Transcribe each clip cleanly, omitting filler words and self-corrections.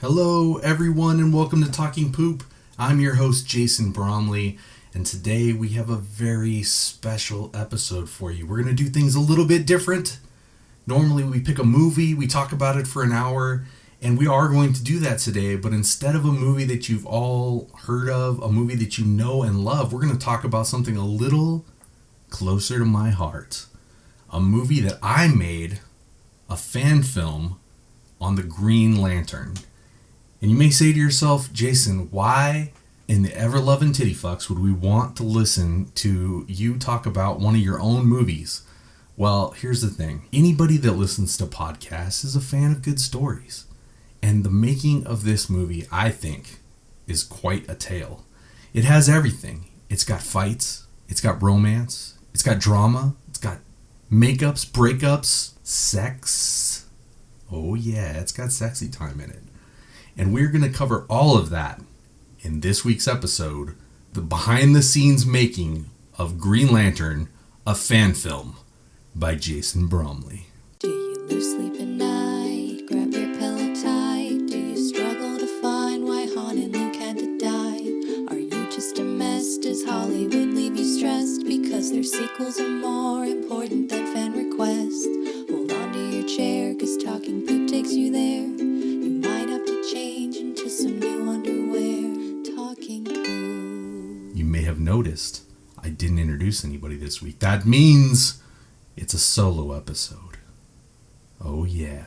Hello, everyone, and welcome to Talking Poop. I'm your host, Jason Bromley, and today we have a very special episode for you. We're going to do things a little bit different. Normally, we pick a movie, we talk about it for an hour, and we are going to do that today, but instead of a movie that you've all heard of, a movie that you know and love, we're going to talk about something a little closer to my heart. A movie that I made, a fan film on the Green Lantern. And you may say to yourself, Jason, why in the ever-loving titty fucks would we want to listen to you talk about one of your own movies? Well, here's the thing. Anybody that listens to podcasts is a fan of good stories. And the making of this movie, I think, is quite a tale. It has everything. It's got fights. It's got romance. It's got drama. It's got makeups, breakups, sex. Oh yeah, it's got sexy time in it. And we're going to cover all of that in this week's episode, the behind-the-scenes making of Green Lantern, a fan film by Jason Bromley. Do you lose sleep at night? Grab your pillow tight. Do you struggle to find why Han and Luke had to die? Are you just a mess? Does Hollywood leave you stressed because their sequels are more important than fan requests? Hold on to your chair, cause Talking Poop takes you there. You might have to change into some new underwear. Talking Poop. You may have noticed I didn't introduce anybody this week. That means it's a solo episode. Oh yeah.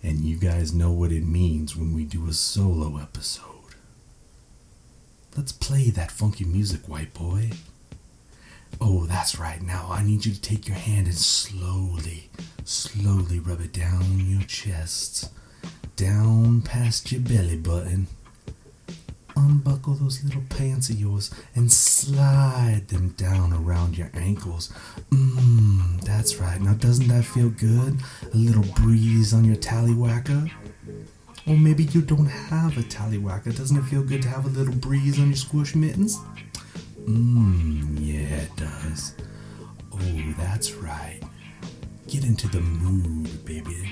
And you guys know what it means when we do a solo episode. Let's play that funky music, white boy. Oh, that's right. Now I need you to take your hand and slowly rub it down your chest. Down past your belly button. Unbuckle those little pants of yours and slide them down around your ankles. That's right. Now doesn't that feel good? A little breeze on your tallywhacker? Or maybe you don't have a tallywhacker. Doesn't it feel good to have a little breeze on your squish mittens? Yeah, it does. Oh, that's right. Get into the mood, baby.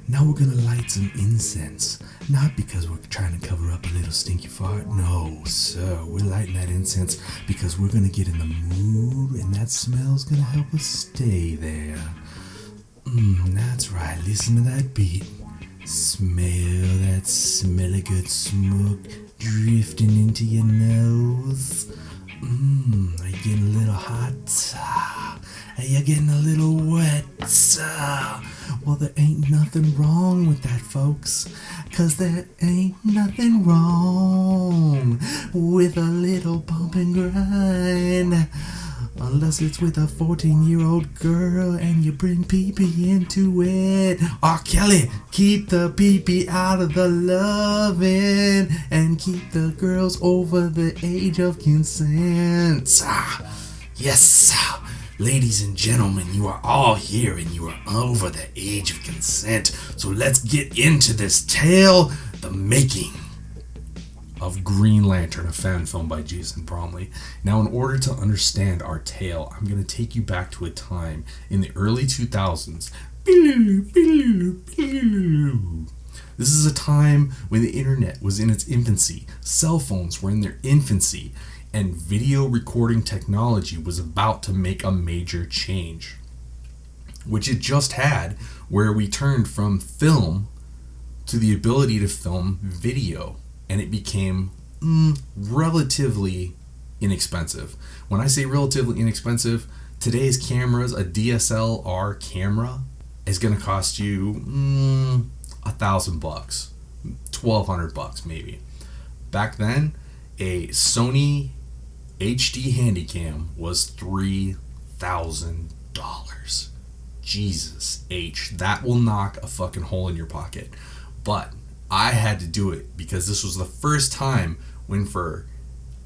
Now we're gonna light some incense. Not because we're trying to cover up a little stinky fart. No, sir. We're lighting that incense because we're gonna get in the mood, and that smell's gonna help us stay there. That's right. Listen to that beat. Smell that smelly good smoke drifting into your nose. Are you getting a little hot? Are you getting a little wet? Well, there ain't nothing wrong with that, folks. 'Cause there ain't nothing wrong with a little bump and grind. Unless it's with a 14-year-old girl and you bring pee-pee into it. R. Kelly, keep the pee-pee out of the lovin' and keep the girls over the age of consent. Yes, ladies and gentlemen, you are all here and you are over the age of consent. So let's get into this tale, the making of Green Lantern, a fan film by Jason Bromley. Now, in order to understand our tale, I'm going to take you back to a time in the early 2000s. This is a time when the internet was in its infancy, cell phones were in their infancy, and video recording technology was about to make a major change, which it just had, where we turned from film to the ability to film video. And it became relatively inexpensive. When I say relatively inexpensive, today's cameras, a DSLR camera, is going to cost you $1,000, $1,200 maybe. Back then, a Sony HD Handycam was $3,000. Jesus H, that will knock a fucking hole in your pocket. But I had to do it because this was the first time when, for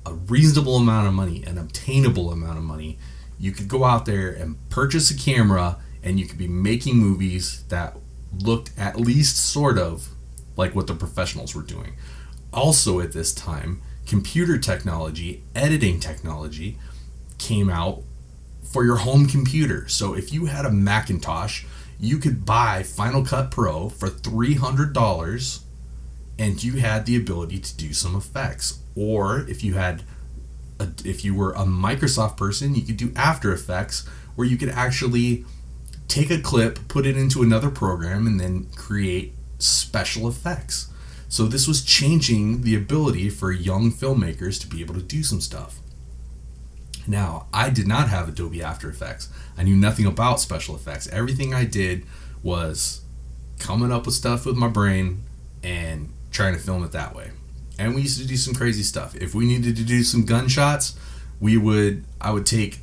a reasonable amount of money, an obtainable amount of money, you could go out there and purchase a camera and you could be making movies that looked at least sort of like what the professionals were doing. Also at this time, computer technology, editing technology came out for your home computer. So if you had a Macintosh, you could buy Final Cut Pro for $300 and you had the ability to do some effects. Or if you were a Microsoft person, you could do After Effects, where you could actually take a clip, put it into another program, and then create special effects. So this was changing the ability for young filmmakers to be able to do some stuff. Now, I did not have Adobe After Effects. I knew nothing about special effects. Everything I did was coming up with stuff with my brain and trying to film it that way. And we used to do some crazy stuff. If we needed to do some gunshots, I would take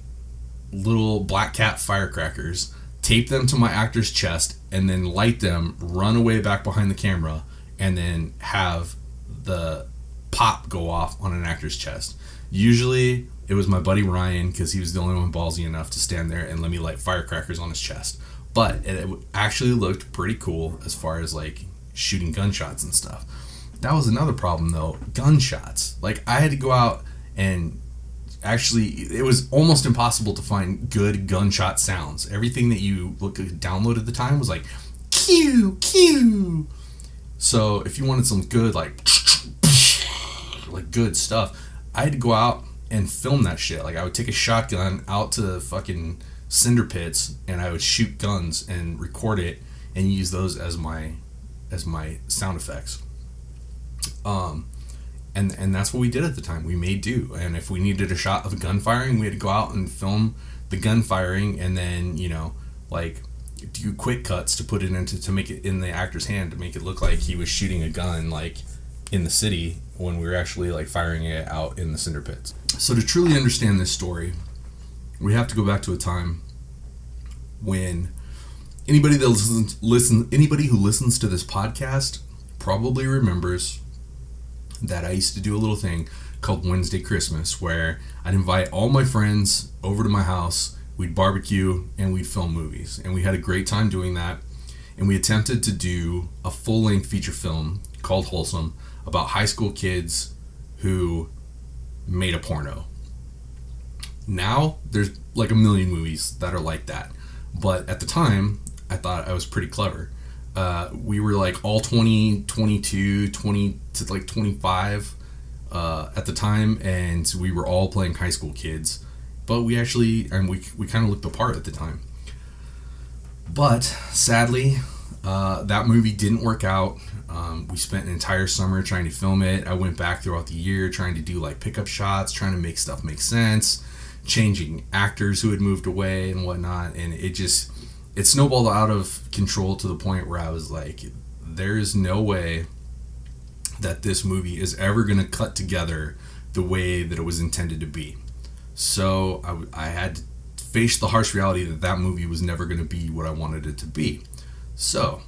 little black cat firecrackers, tape them to my actor's chest, and then light them, run away back behind the camera, and then have the pop go off on an actor's chest. Usually it was my buddy Ryan, because he was the only one ballsy enough to stand there and let me light firecrackers on his chest. But it actually looked pretty cool as far as like shooting gunshots and stuff. That was another problem though, gunshots. Like I had to go out and actually, it was almost impossible to find good gunshot sounds. Everything that you download at the time was like, Q, Q. So if you wanted some good like good stuff, I had to go out and film that shit. Like I would take a shotgun out to the fucking cinder pits and I would shoot guns and record it and use those as my sound effects. And that's what we did at the time. We made do. And if we needed a shot of a gun firing, we had to go out and film the gun firing and then, do quick cuts to put it to make it in the actor's hand to make it look like he was shooting a gun like in the city when we were actually like firing it out in the cinder pits. So to truly understand this story, we have to go back to a time when anybody who listens to this podcast probably remembers that I used to do a little thing called Wednesday Christmas, where I'd invite all my friends over to my house, we'd barbecue, and we'd film movies. And we had a great time doing that. And we attempted to do a full-length feature film called Wholesome about high school kids who made a porno. Now, there's like a million movies that are like that. But at the time, I thought I was pretty clever. We were like all 20, 22, 20 to like 25 at the time, and we were all playing high school kids. But we actually, and we kind of looked the part at the time. But sadly, that movie didn't work out. We spent an entire summer trying to film it. I went back throughout the year trying to do like pickup shots, trying to make stuff make sense, changing actors who had moved away and whatnot, and it snowballed out of control to the point where I was like, there is no way that this movie is ever going to cut together the way that it was intended to be. So I had to face the harsh reality that movie was never going to be what I wanted it to be. So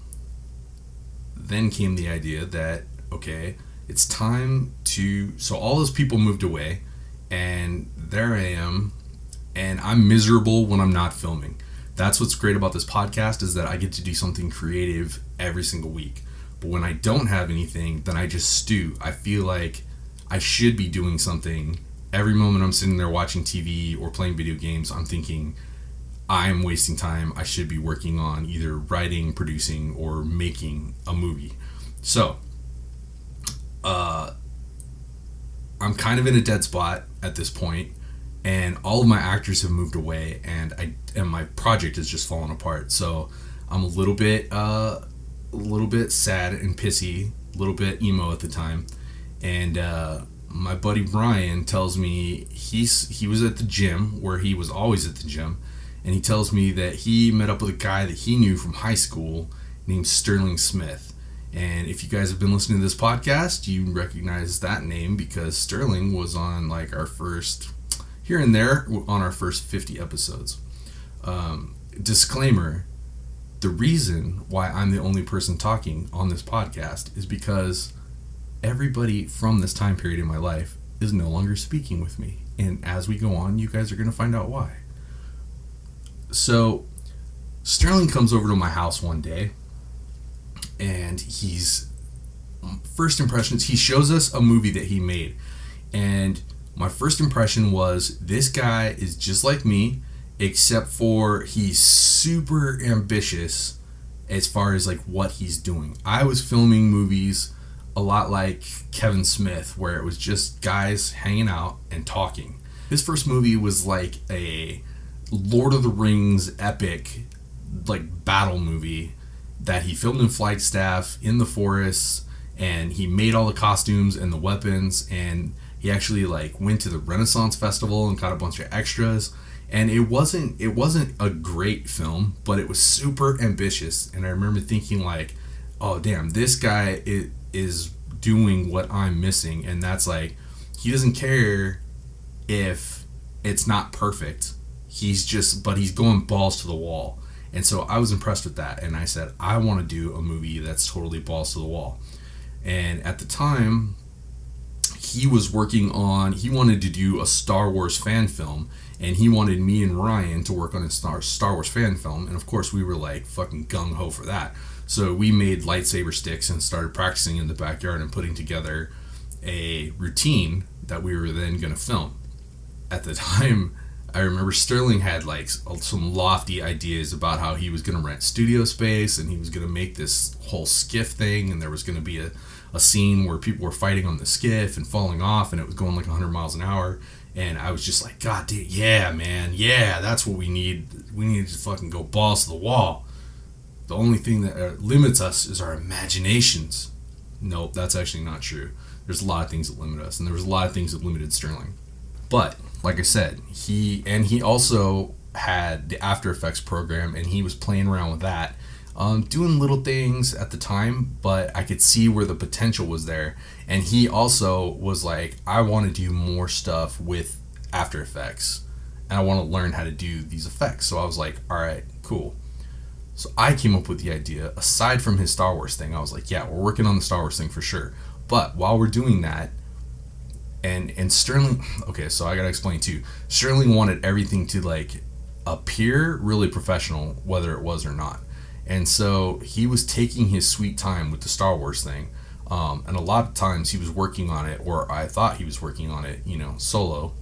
then came the idea that, okay, it's time to... So all those people moved away, and there I am, and I'm miserable when I'm not filming. That's what's great about this podcast, is that I get to do something creative every single week. But when I don't have anything, then I just stew. I feel like I should be doing something. Every moment I'm sitting there watching TV or playing video games, I'm thinking, I'm wasting time. I should be working on either writing, producing, or making a movie. So, I'm kind of in a dead spot at this point, and all of my actors have moved away, and my project is just falling apart. So I'm a little bit sad and pissy, a little bit emo at the time, and my buddy Ryan tells me he was at the gym, where he was always at the gym, and he tells me that he met up with a guy that he knew from high school named Sterling Smith. And if you guys have been listening to this podcast, you recognize that name because Sterling was on like our first, here and there, on our first 50 episodes. Disclaimer, the reason why I'm the only person talking on this podcast is because everybody from this time period in my life is no longer speaking with me. And as we go on, you guys are going to find out why. So, Sterling comes over to my house one day, and first impressions, he shows us a movie that he made. And my first impression was, this guy is just like me, except for he's super ambitious as far as like what he's doing. I was filming movies a lot like Kevin Smith, where it was just guys hanging out and talking. His first movie was like a Lord of the Rings epic, like battle movie that he filmed in Flagstaff in the forests, and he made all the costumes and the weapons, and he actually like went to the Renaissance Festival and got a bunch of extras. And it wasn't a great film, but it was super ambitious. And I remember thinking like, oh damn, this guy is doing what I'm missing. And that's like, he doesn't care if it's not perfect. But he's going balls to the wall. And so I was impressed with that. And I said, I want to do a movie that's totally balls to the wall. And at the time, he wanted to do a Star Wars fan film, and he wanted me and Ryan to work on a Star Wars fan film. And of course we were like fucking gung-ho for that. So we made lightsaber sticks and started practicing in the backyard and putting together a routine that we were then going to film. At the time, I remember Sterling had like some lofty ideas about how he was going to rent studio space, and he was going to make this whole skiff thing, and there was going to be a scene where people were fighting on the skiff and falling off, and it was going like 100 miles an hour. And I was just like, God damn, yeah, man, yeah, that's what we need. We need to fucking go balls to the wall. The only thing that limits us is our imaginations. Nope, that's actually not true. There's a lot of things that limit us, and there was a lot of things that limited Sterling. But like I said, he also had the After Effects program, and he was playing around with that, doing little things at the time, but I could see where the potential was there. And he also was like, I want to do more stuff with After Effects, and I want to learn how to do these effects. So I was like, all right, cool. So I came up with the idea, aside from his Star Wars thing, I was like, yeah, we're working on the Star Wars thing for sure. But while we're doing that, and Sterling, okay, so I gotta explain too. Sterling wanted everything to like appear really professional, whether it was or not. And so he was taking his sweet time with the Star Wars thing. And a lot of times he was working on it, or I thought he was working on it, solo.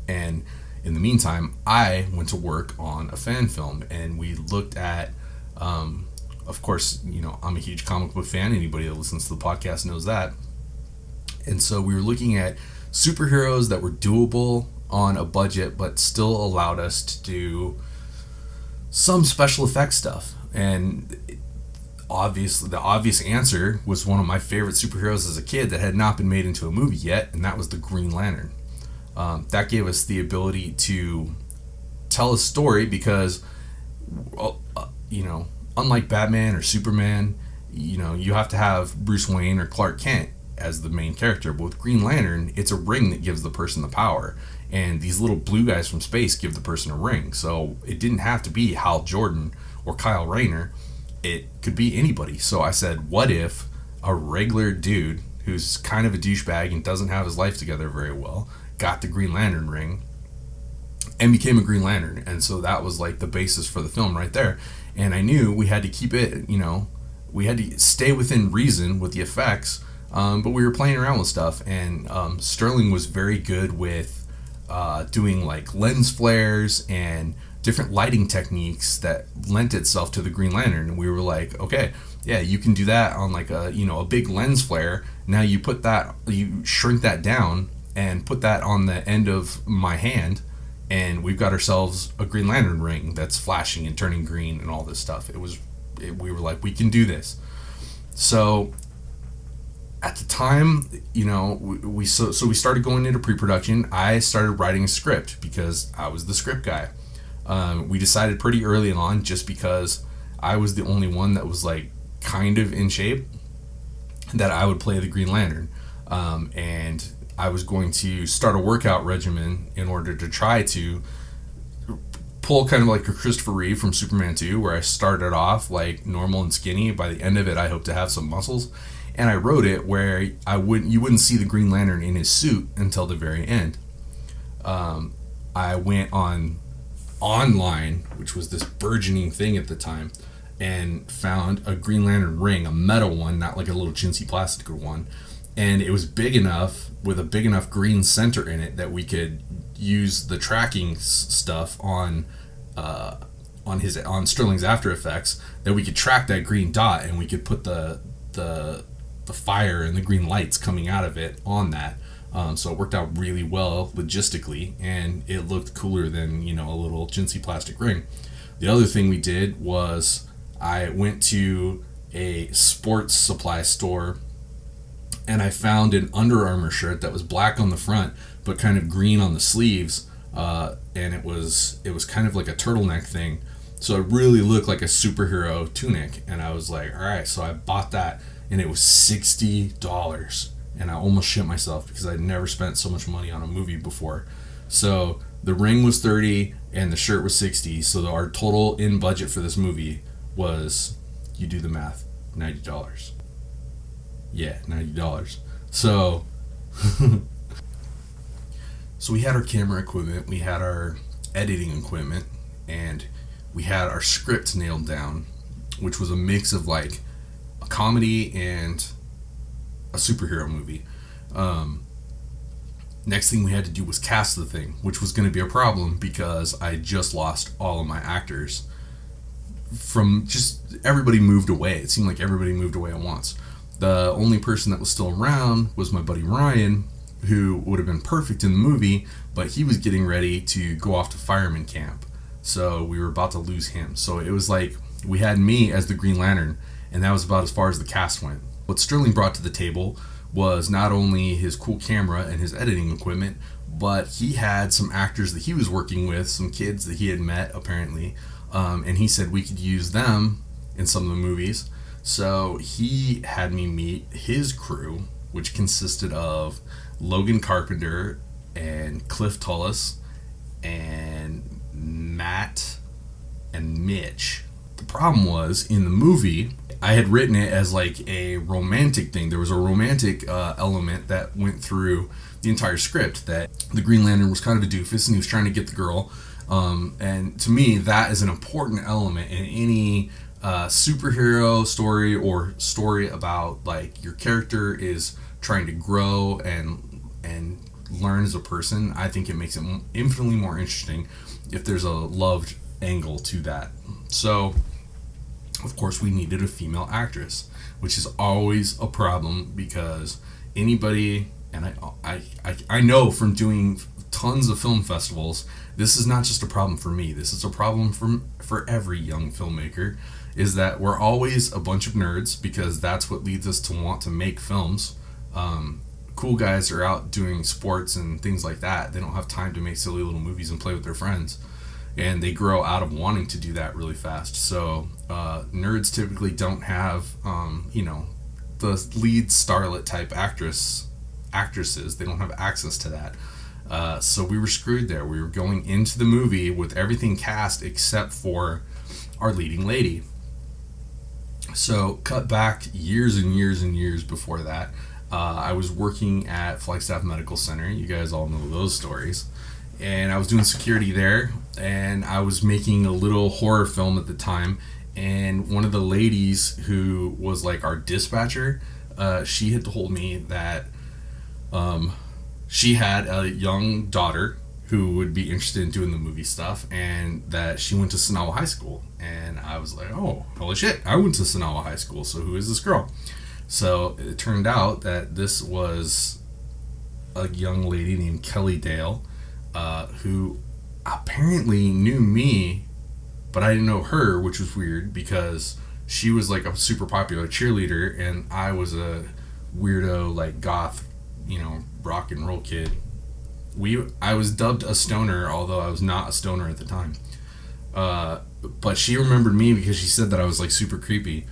And in the meantime, I went to work on a fan film, and we looked at, of course, I'm a huge comic book fan. Anybody that listens to the podcast knows that. And so we were looking at superheroes that were doable on a budget, but still allowed us to do some special effects stuff. And obviously, the obvious answer was one of my favorite superheroes as a kid that had not been made into a movie yet, and that was the Green Lantern. That gave us the ability to tell a story because, unlike Batman or Superman, you have to have Bruce Wayne or Clark Kent as the main character. But with Green Lantern, it's a ring that gives the person the power, and these little blue guys from space give the person a ring. So it didn't have to be Hal Jordan or Kyle Rayner. It could be anybody. So I said, what if a regular dude who's kind of a douchebag and doesn't have his life together very well got the Green Lantern ring and became a Green Lantern? And so that was like the basis for the film right there. And I knew we had to keep it, we had to stay within reason with the effects, but we were playing around with stuff. And Sterling was very good with doing like lens flares and different lighting techniques that lent itself to the Green Lantern. And we were like, okay, yeah, you can do that on like a big lens flare. Now you shrink that down and put that on the end of my hand, and we've got ourselves a Green Lantern ring that's flashing and turning green and all this stuff. We were like, we can do this. So at the time, we started going into pre-production. I started writing a script because I was the script guy. We decided pretty early on, just because I was the only one that was like kind of in shape, that I would play the Green Lantern. And I was going to start a workout regimen in order to try to pull kind of like a Christopher Reeve from Superman 2, where I started off like normal and skinny. By the end of it, I hope to have some muscles. And I wrote it where you wouldn't see the Green Lantern in his suit until the very end. I went online, which was this burgeoning thing at the time, and found a Green Lantern ring, a metal one, not like a little chintzy plastic one. And it was big enough, with a big enough green center in it, that we could use the tracking stuff on Sterling's After Effects, that we could track that green dot, and we could put the the fire and the green lights coming out of it on that. So it worked out really well logistically, and it looked cooler than, a little chintzy plastic ring. The other thing we did was I went to a sports supply store and I found an Under Armour shirt that was black on the front but kind of green on the sleeves, and it was kind of like a turtleneck thing, so it really looked like a superhero tunic. And I was like, all right, so I bought that, and it was $60, and I almost shit myself because I'd never spent so much money on a movie before. So the ring was $30 and the shirt was $60, so our total in budget for this movie was, you do the math, $90. Yeah, $90. So so we had our camera equipment, we had our editing equipment, and we had our script nailed down, which was a mix of like a comedy and a superhero movie. Next thing we had to do was cast the thing, which was going to be a problem because I just lost all of my actors. From just everybody moved away. It seemed like everybody moved away at once. The only person that was still around was my buddy Ryan, who would have been perfect in the movie, but he was getting ready to go off to fireman camp. So we were about to lose him. So it was like we had me as the Green Lantern, and that was about as far as the cast went. What Sterling brought to the table was not only his cool camera and his editing equipment, but he had some actors that he was working with, some kids that he had met apparently, and he said we could use them in some of the movies. So he had me meet his crew, which consisted of Logan Carpenter and Cliff Tullis and Matt and Mitch. The problem was, in the movie, I had written it as like a romantic thing. There was a romantic element that went through the entire script, that the Green Lantern was kind of a doofus and he was trying to get the girl. And to me, that is an important element in any superhero story or story about like your character is trying to grow and learn as a person. I think it makes it infinitely more interesting if there's a loved angle to that. So of course we needed a female actress, which is always a problem because anybody, and I know from doing tons of film festivals, this is not just a problem for me, this is a problem for every young filmmaker, is that we're always a bunch of nerds because that's what leads us to want to make films. Cool guys are out doing sports and things like that. They don't have time to make silly little movies and play with their friends, and they grow out of wanting to do that really fast. So nerds typically don't have the lead starlet type actresses. They don't have access to that. So we were screwed there. We were going into the movie with everything cast except for our leading lady. So cut back years and years and years before that, I was working at Flagstaff Medical Center. You guys all know those stories. And I was doing security there, and I was making a little horror film at the time. And one of the ladies who was like our dispatcher, she had told me that she had a young daughter who would be interested in doing the movie stuff, and that she went to Sonawa High School. And I was like, oh, holy shit, I went to Sonawa High School, so who is this girl? So it turned out that this was a young lady named Kelly Dale, who apparently knew me, but I didn't know her, which was weird because she was like a super popular cheerleader, and I was a weirdo, like goth, rock and roll kid. I was dubbed a stoner, although I was not a stoner at the time. But she remembered me because she said that I was like super creepy.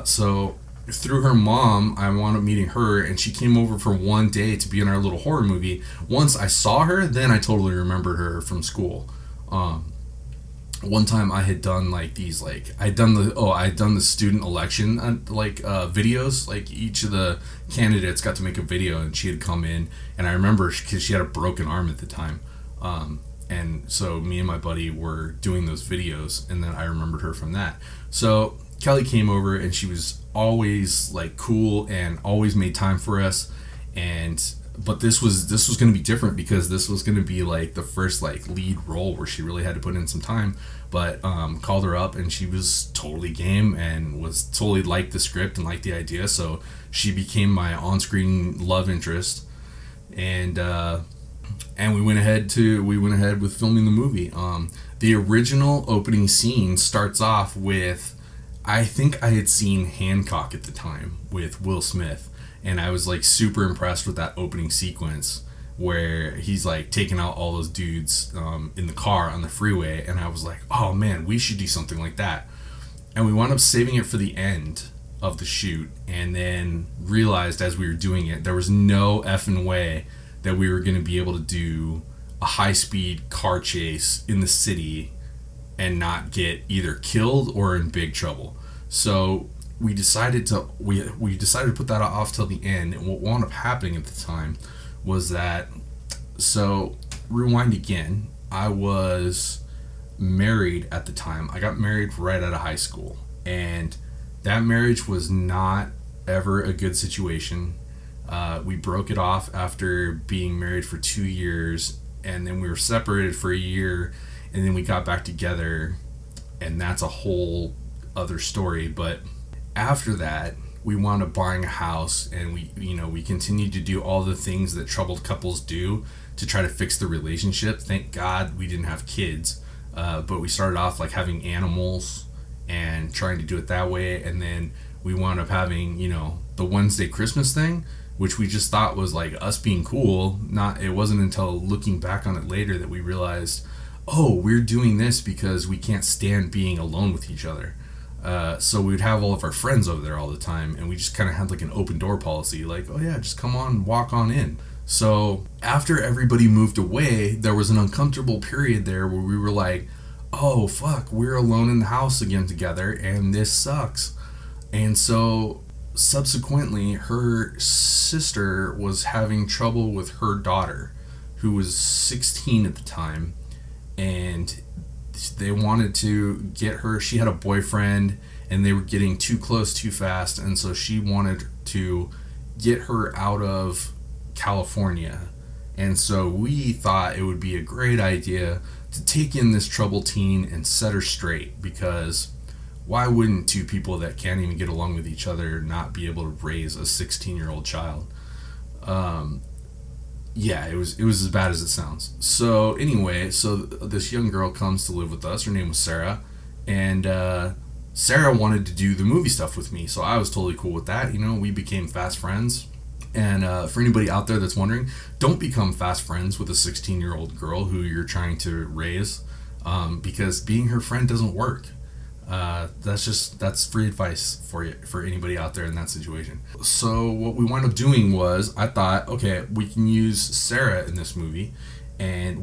So through her mom, I wound up meeting her, and she came over for one day to be in our little horror movie. Once I saw her, then I totally remembered her from school. One time I had done like these, like I had done the student election videos. Like each of the candidates got to make a video, and she had come in, and I remember because she had a broken arm at the time, and so me and my buddy were doing those videos, and then I remembered her from that. So Kelly came over, and she was always like cool and always made time for us, and But this was going to be different because this was going to be like the first like lead role where she really had to put in some time. But called her up and she was totally game and was totally liked the script and liked the idea. So she became my on-screen love interest, and we went ahead with filming the movie. The original opening scene starts off with, I think I had seen Hancock at the time with Will Smith, and I was like super impressed with that opening sequence where he's like taking out all those dudes in the car on the freeway, and I was like, oh man, we should do something like that. And we wound up saving it for the end of the shoot, and then realized as we were doing it there was no effing way that we were going to be able to do a high-speed car chase in the city and not get either killed or in big trouble. So we decided to put that off till the end. And what wound up happening at the time was that, so rewind again, I was married at the time. I got married right out of high school, and that marriage was not ever a good situation. We broke it off after being married for 2 years, and then we were separated for a year, and then we got back together, and that's a whole other story. But after that, we wound up buying a house, and we continued to do all the things that troubled couples do to try to fix the relationship. Thank God we didn't have kids, but we started off like having animals and trying to do it that way, and then we wound up having the Wednesday Christmas thing, which we just thought was like us being cool. It wasn't until looking back on it later that we realized, oh, we're doing this because we can't stand being alone with each other. So we'd have all of our friends over there all the time, and we just kind of had like an open door policy, like, oh yeah, just come on, walk on in. So after everybody moved away, there was an uncomfortable period there where we were like, oh fuck, we're alone in the house again together, and this sucks. And so subsequently, her sister was having trouble with her daughter, who was 16 at the time, and they wanted to get her, she had a boyfriend, and they were getting too close too fast, and so she wanted to get her out of California. And so we thought it would be a great idea to take in this troubled teen and set her straight, because why wouldn't two people that can't even get along with each other not be able to raise a 16-year-old child? Yeah, it was as bad as it sounds. So anyway, so this young girl comes to live with us. Her name was Sarah, and Sarah wanted to do the movie stuff with me, so I was totally cool with that. We became fast friends. And for anybody out there that's wondering, don't become fast friends with a 16-year-old girl who you're trying to raise, because being her friend doesn't work. That's free advice for anybody out there in that situation. So what we wound up doing was, I thought, okay, we can use Sarah in this movie, and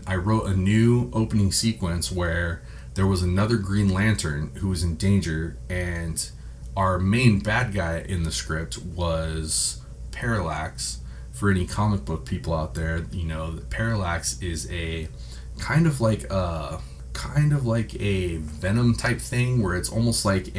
I wrote a new opening sequence where there was another Green Lantern who was in danger, and our main bad guy in the script was Parallax. For any comic book people out there, Parallax is a kind of like a Venom type thing, where it's almost like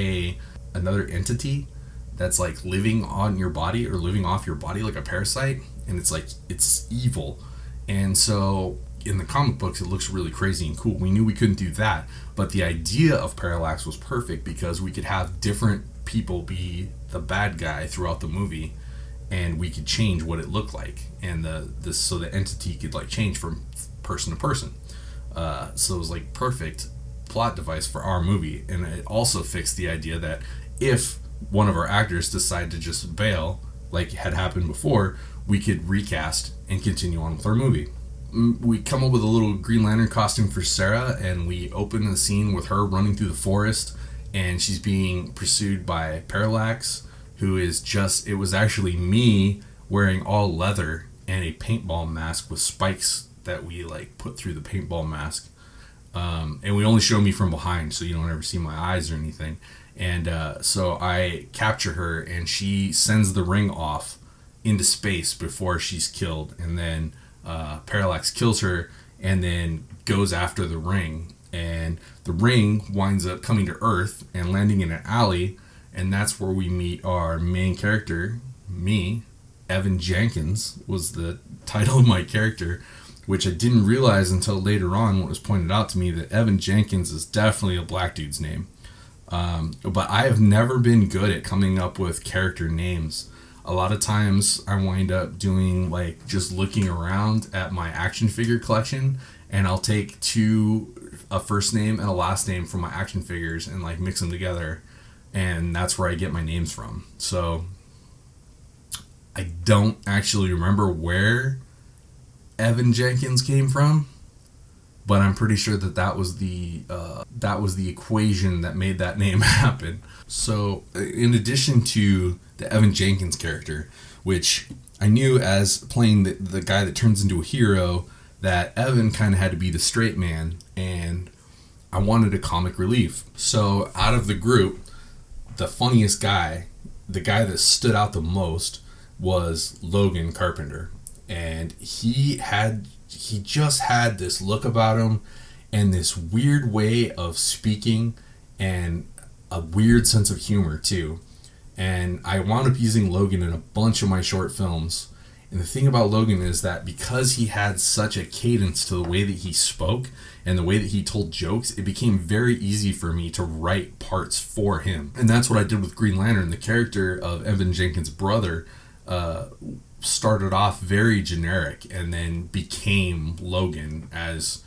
another entity that's like living on your body or living off your body like a parasite, and it's evil. And so in the comic books it looks really crazy and cool. We knew we couldn't do that, but the idea of Parallax was perfect because we could have different people be the bad guy throughout the movie, and we could change what it looked like, and so the entity could like change from person to person. So it was like perfect plot device for our movie, and it also fixed the idea that if one of our actors decided to just bail, like had happened before, we could recast and continue on with our movie. We come up with a little Green Lantern costume for Sarah, and we open the scene with her running through the forest, and she's being pursued by Parallax, who is it was actually me wearing all leather and a paintball mask with spikes that we like put through the paintball mask, and we only show me from behind, so you don't ever see my eyes or anything. And so I capture her, and she sends the ring off into space before she's killed, and then Parallax kills her and then goes after the ring, and the ring winds up coming to Earth and landing in an alley, and that's where we meet our main character, me, Evan Jenkins was the title of my character, which I didn't realize until later on when it was pointed out to me that Evan Jenkins is definitely a black dude's name. But I have never been good at coming up with character names. A lot of times I wind up doing like just looking around at my action figure collection, and I'll take a first name and a last name from my action figures and like mix them together, and that's where I get my names from. So I don't actually remember where Evan Jenkins came from, but I'm pretty sure that was the equation that made that name happen. So in addition to the Evan Jenkins character, which I knew as playing the guy that turns into a hero, that Evan kind of had to be the straight man, and I wanted a comic relief. So out of the group, the funniest guy, the guy that stood out the most, was Logan Carpenter. And he just had this look about him and this weird way of speaking and a weird sense of humor too. And I wound up using Logan in a bunch of my short films. And the thing about Logan is that because he had such a cadence to the way that he spoke and the way that he told jokes, it became very easy for me to write parts for him. And that's what I did with Green Lantern. The character of Evan Jenkins' brother started off very generic and then became Logan as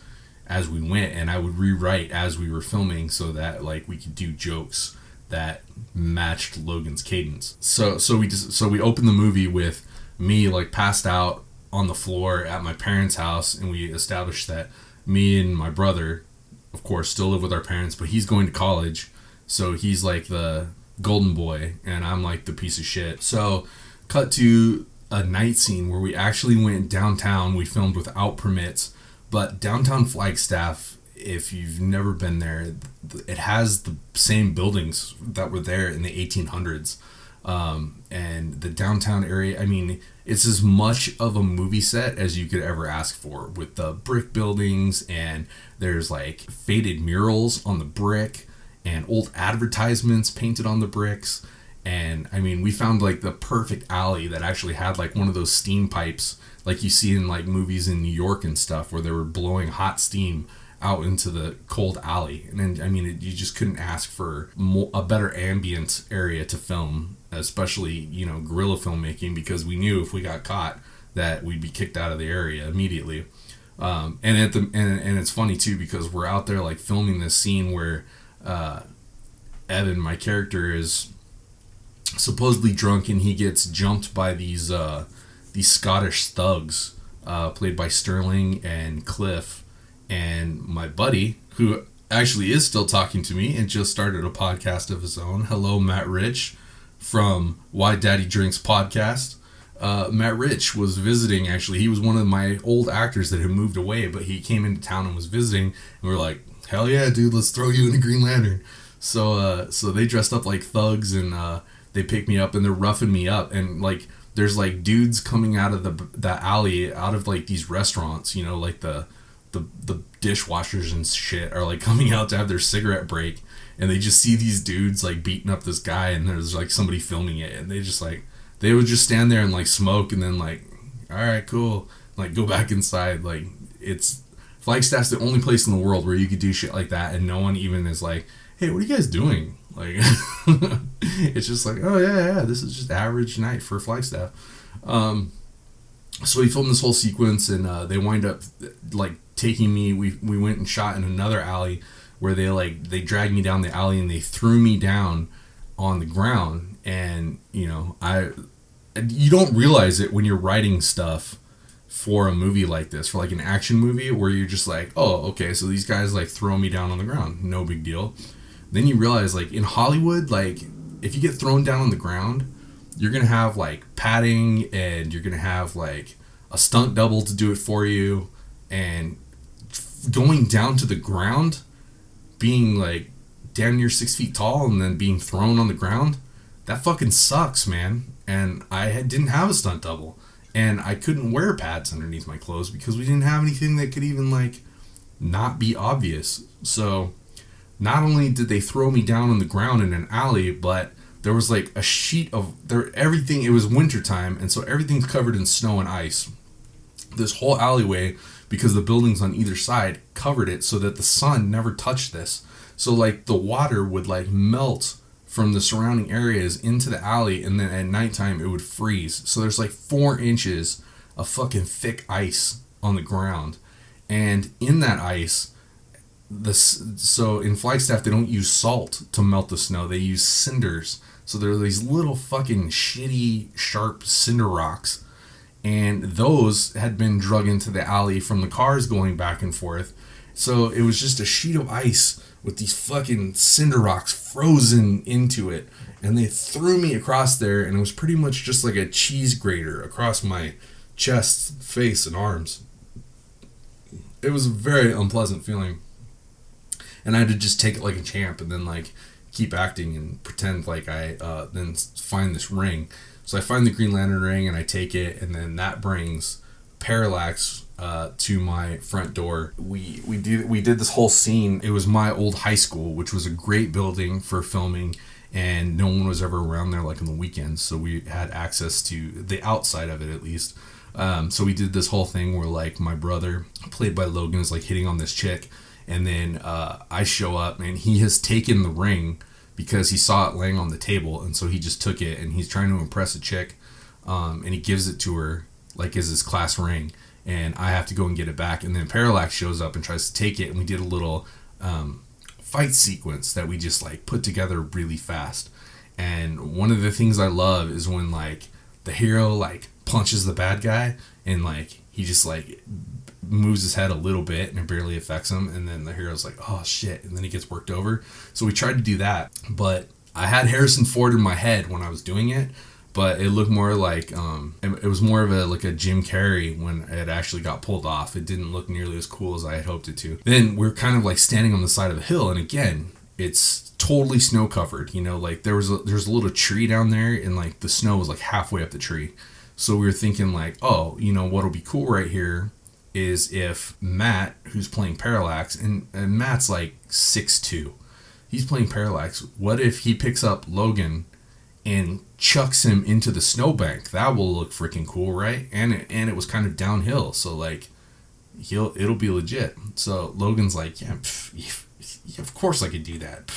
we went, and I would rewrite as we were filming so that like we could do jokes that matched Logan's cadence. So we opened the movie with me like passed out on the floor at my parents' house, and we established that me and my brother, of course, still live with our parents, but he's going to college, so he's like the golden boy and I'm like the piece of shit. So cut to a night scene where we actually went downtown. We filmed without permits, but downtown Flagstaff, if you've never been there, it has the same buildings that were there in the 1800s. And the downtown area, I mean, it's as much of a movie set as you could ever ask for, with the brick buildings, and there's like faded murals on the brick and old advertisements painted on the bricks. And I mean, we found like the perfect alley that actually had like one of those steam pipes like you see in like movies in New York and stuff, where they were blowing hot steam out into the cold alley. And then, I mean, you just couldn't ask for a better ambient area to film, especially, you know, guerrilla filmmaking, because we knew if we got caught that we'd be kicked out of the area immediately. And it's funny too, because we're out there like filming this scene where Evan, my character, is supposedly drunk, and he gets jumped by these Scottish thugs played by Sterling and Cliff. And my buddy, who actually is still talking to me and just started a podcast of his own. Hello, Matt Rich from Why Daddy Drinks podcast. Matt Rich was visiting, actually. He was one of my old actors that had moved away, but he came into town and was visiting. And we were like, hell yeah, dude, let's throw you in a Green Lantern. So they dressed up like thugs, and they picked me up, and they're roughing me up. And like, there's like dudes coming out of the alley, out of like these restaurants, you know, like the dishwashers and shit are like coming out to have their cigarette break, and they just see these dudes like beating up this guy, and there's like somebody filming it, and they would just stand there and like smoke, and then like, all right, cool, like go back inside. Like, it's Flagstaff's the only place in the world where you could do shit like that and no one even is like, hey, what are you guys doing? Like, it's just like, oh yeah, this is just average night for Flagstaff. So we filmed this whole sequence, and they wind up like taking me. We went and shot in another alley where they dragged me down the alley, and they threw me down on the ground. And you know, you don't realize it when you're writing stuff for a movie like this, for like an action movie, where you're just like, oh, okay, so these guys like throw me down on the ground, no big deal. Then you realize, like, in Hollywood, like, if you get thrown down on the ground, you're gonna have like padding, and you're gonna have like a stunt double to do it for you, and going down to the ground, being like damn near 6 feet tall, and then being thrown on the ground, that fucking sucks, man. And I didn't have a stunt double, and I couldn't wear pads underneath my clothes because we didn't have anything that could even like not be obvious. So not only did they throw me down on the ground in an alley, but there was like a sheet of everything. It was wintertime, and so everything's covered in snow and ice. This whole alleyway, because the buildings on either side covered it so that the sun never touched this. So like the water would like melt from the surrounding areas into the alley, and then at nighttime it would freeze. So there's like 4 inches of fucking thick ice on the ground. And in that ice, so in Flagstaff they don't use salt to melt the snow, they use cinders. So there are these little fucking shitty sharp cinder rocks, and those had been drug into the alley from the cars going back and forth. So it was just a sheet of ice with these fucking cinder rocks frozen into it, and they threw me across there, and it was pretty much just like a cheese grater across my chest, face, and arms. It was a very unpleasant feeling. And I had to just take it like a champ and then like keep acting and pretend like I then find this ring. So I find the Green Lantern ring and I take it, and then that brings Parallax to my front door. We did this whole scene. It was my old high school, which was a great building for filming, and no one was ever around there like on the weekends, so we had access to the outside of it at least. So we did this whole thing where like my brother, played by Logan, is like hitting on this chick, and then I show up and he has taken the ring because he saw it laying on the table, and so he just took it and he's trying to impress a chick, and he gives it to her like as his class ring, and I have to go and get it back. And then Parallax shows up and tries to take it, and we did a little fight sequence that we just like put together really fast. And one of the things I love is when like the hero like punches the bad guy, and like he just like moves his head a little bit and it barely affects him, and then the hero's like, oh shit, and then he gets worked over. So we tried to do that, but I had Harrison Ford in my head when I was doing it, but it looked more like it was more of a like a Jim Carrey when it actually got pulled off. It didn't look nearly as cool as I had hoped it to. Then we're kind of like standing on the side of a hill, and again it's totally snow covered, you know, like there's a little tree down there, and like the snow was like halfway up the tree. So we were thinking like, oh, you know what'll be cool right here is if Matt, who's playing Parallax, and Matt's like 6'2", he's playing Parallax, what if he picks up Logan and chucks him into the snowbank? That will look freaking cool, right? And it was kind of downhill, so like it'll be legit. So Logan's like, yeah, of course I could do that.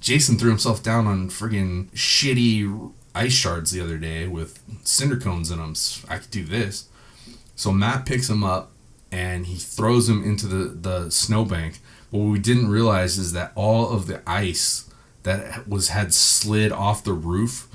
Jason threw himself down on friggin' shitty ice shards the other day with cinder cones in them. So I could do this. So Matt picks him up and he throws him into the snowbank. But what we didn't realize is that all of the ice that had slid off the roof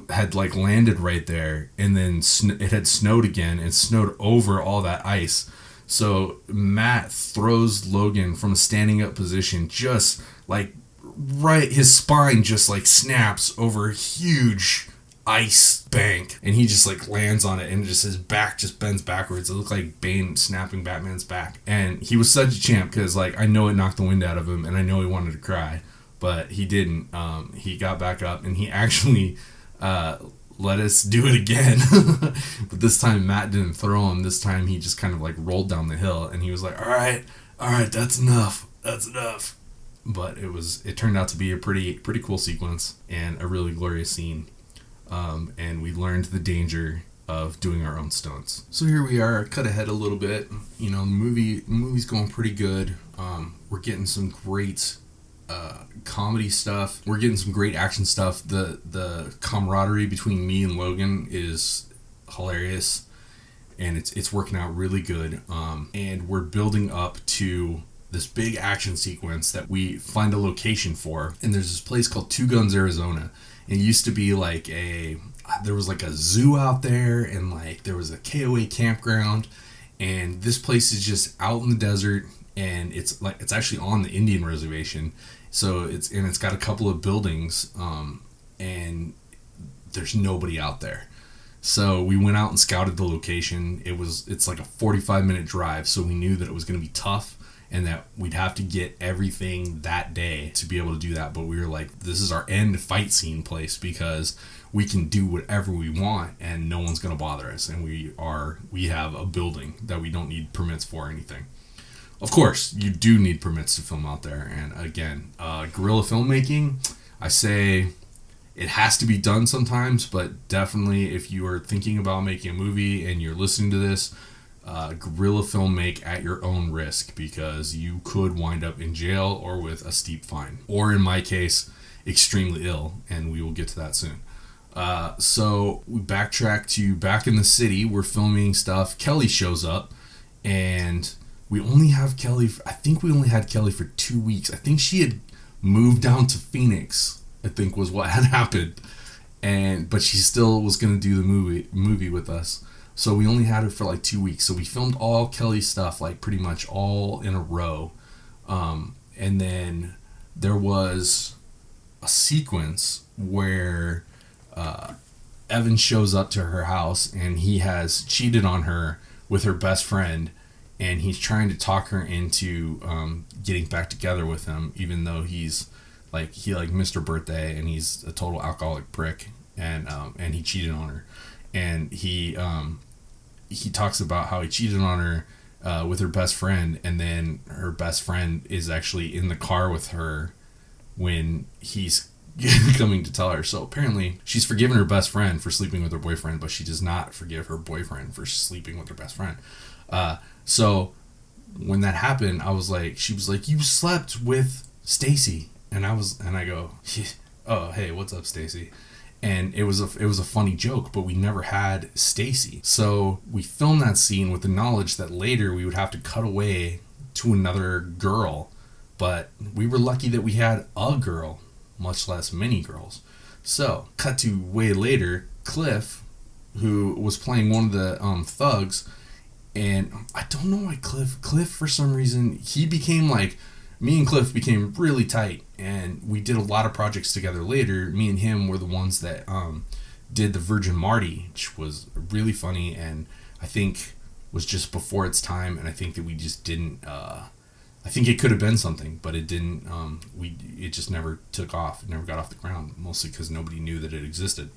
had like landed right there, and then it had snowed again and snowed over all that ice. So Matt throws Logan from a standing up position, just like right, his spine just like snaps over a huge ice bank, and he just like lands on it, and just his back just bends backwards. It looked like Bane snapping Batman's back. And he was such a champ because like I know it knocked the wind out of him, and I know he wanted to cry, but he didn't. He got back up, and he actually let us do it again. But this time Matt didn't throw him. This time he just kind of like rolled down the hill, and he was like, all right, that's enough. But it turned out to be a pretty cool sequence and a really glorious scene. And we learned the danger of doing our own stunts. So here we are, cut ahead a little bit. You know, the movie's going pretty good. We're getting some great comedy stuff. We're getting some great action stuff. The camaraderie between me and Logan is hilarious, and it's working out really good. And we're building up to this big action sequence that we find a location for. And there's this place called Two Guns, Arizona. It used to be like there was like a zoo out there, and like there was a KOA campground, and this place is just out in the desert, and it's actually on the Indian reservation. So it's got a couple of buildings, and there's nobody out there. So we went out and scouted the location. It's like a 45-minute drive, so we knew that it was going to be tough, and that we'd have to get everything that day to be able to do that. But we were like, this is our end fight scene place, because we can do whatever we want and no one's going to bother us. And we have a building that we don't need permits for or anything. Of course, you do need permits to film out there. And again, guerrilla filmmaking, I say It has to be done sometimes, but definitely if you are thinking about making a movie and you're listening to this, guerrilla filmmaking at your own risk, because you could wind up in jail or with a steep fine. Or in my case, extremely ill, and we will get to that soon. So we backtrack to back in the city. We're filming stuff. Kelly shows up, and we only have Kelly. I think we only had Kelly for 2 weeks. I think she had moved down to Phoenix, I think was what had happened. But she still was going to do the movie with us. So we only had her for like 2 weeks. So we filmed all Kelly's stuff, like pretty much all in a row. And then there was a sequence where Evan shows up to her house, and he has cheated on her with her best friend, and he's trying to talk her into getting back together with him, even though he's like, he like missed her birthday and he's a total alcoholic prick, and he cheated on her, and he talks about how he cheated on her with her best friend, and then her best friend is actually in the car with her when he's coming to tell her. So apparently she's forgiven her best friend for sleeping with her boyfriend, but she does not forgive her boyfriend for sleeping with her best friend. So when that happened, she was like, "You slept with Stacy," and I go, "Oh, hey, what's up, Stacy?" And it was a funny joke, but we never had Stacy. So we filmed that scene with the knowledge that later we would have to cut away to another girl, but we were lucky that we had a girl, much less many girls. So cut to way later, Cliff, who was playing one of the thugs, and I don't know why Cliff for some reason, he became like, me and Cliff became really tight, and we did a lot of projects together later. Me and him were the ones that did the Virgin Marty, which was really funny, and I think was just before its time, and I think that we just didn't, I think it could have been something, but it didn't, it just never took off. It never got off the ground, mostly because nobody knew that it existed.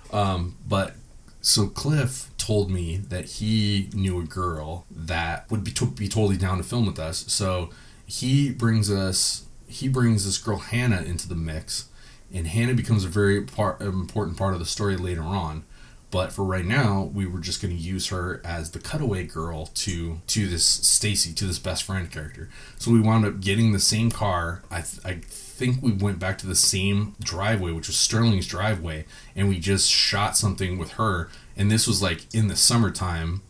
But so Cliff told me that he knew a girl that would be totally down to film with us. So he brings this girl Hannah into the mix, and Hannah becomes a very important part of the story later on. But for right now, we were just going to use her as the cutaway girl to this Stacy, to this best friend character. So we wound up getting the same car. I think we went back to the same driveway, which was Sterling's driveway, and we just shot something with her. And this was like in the summertime,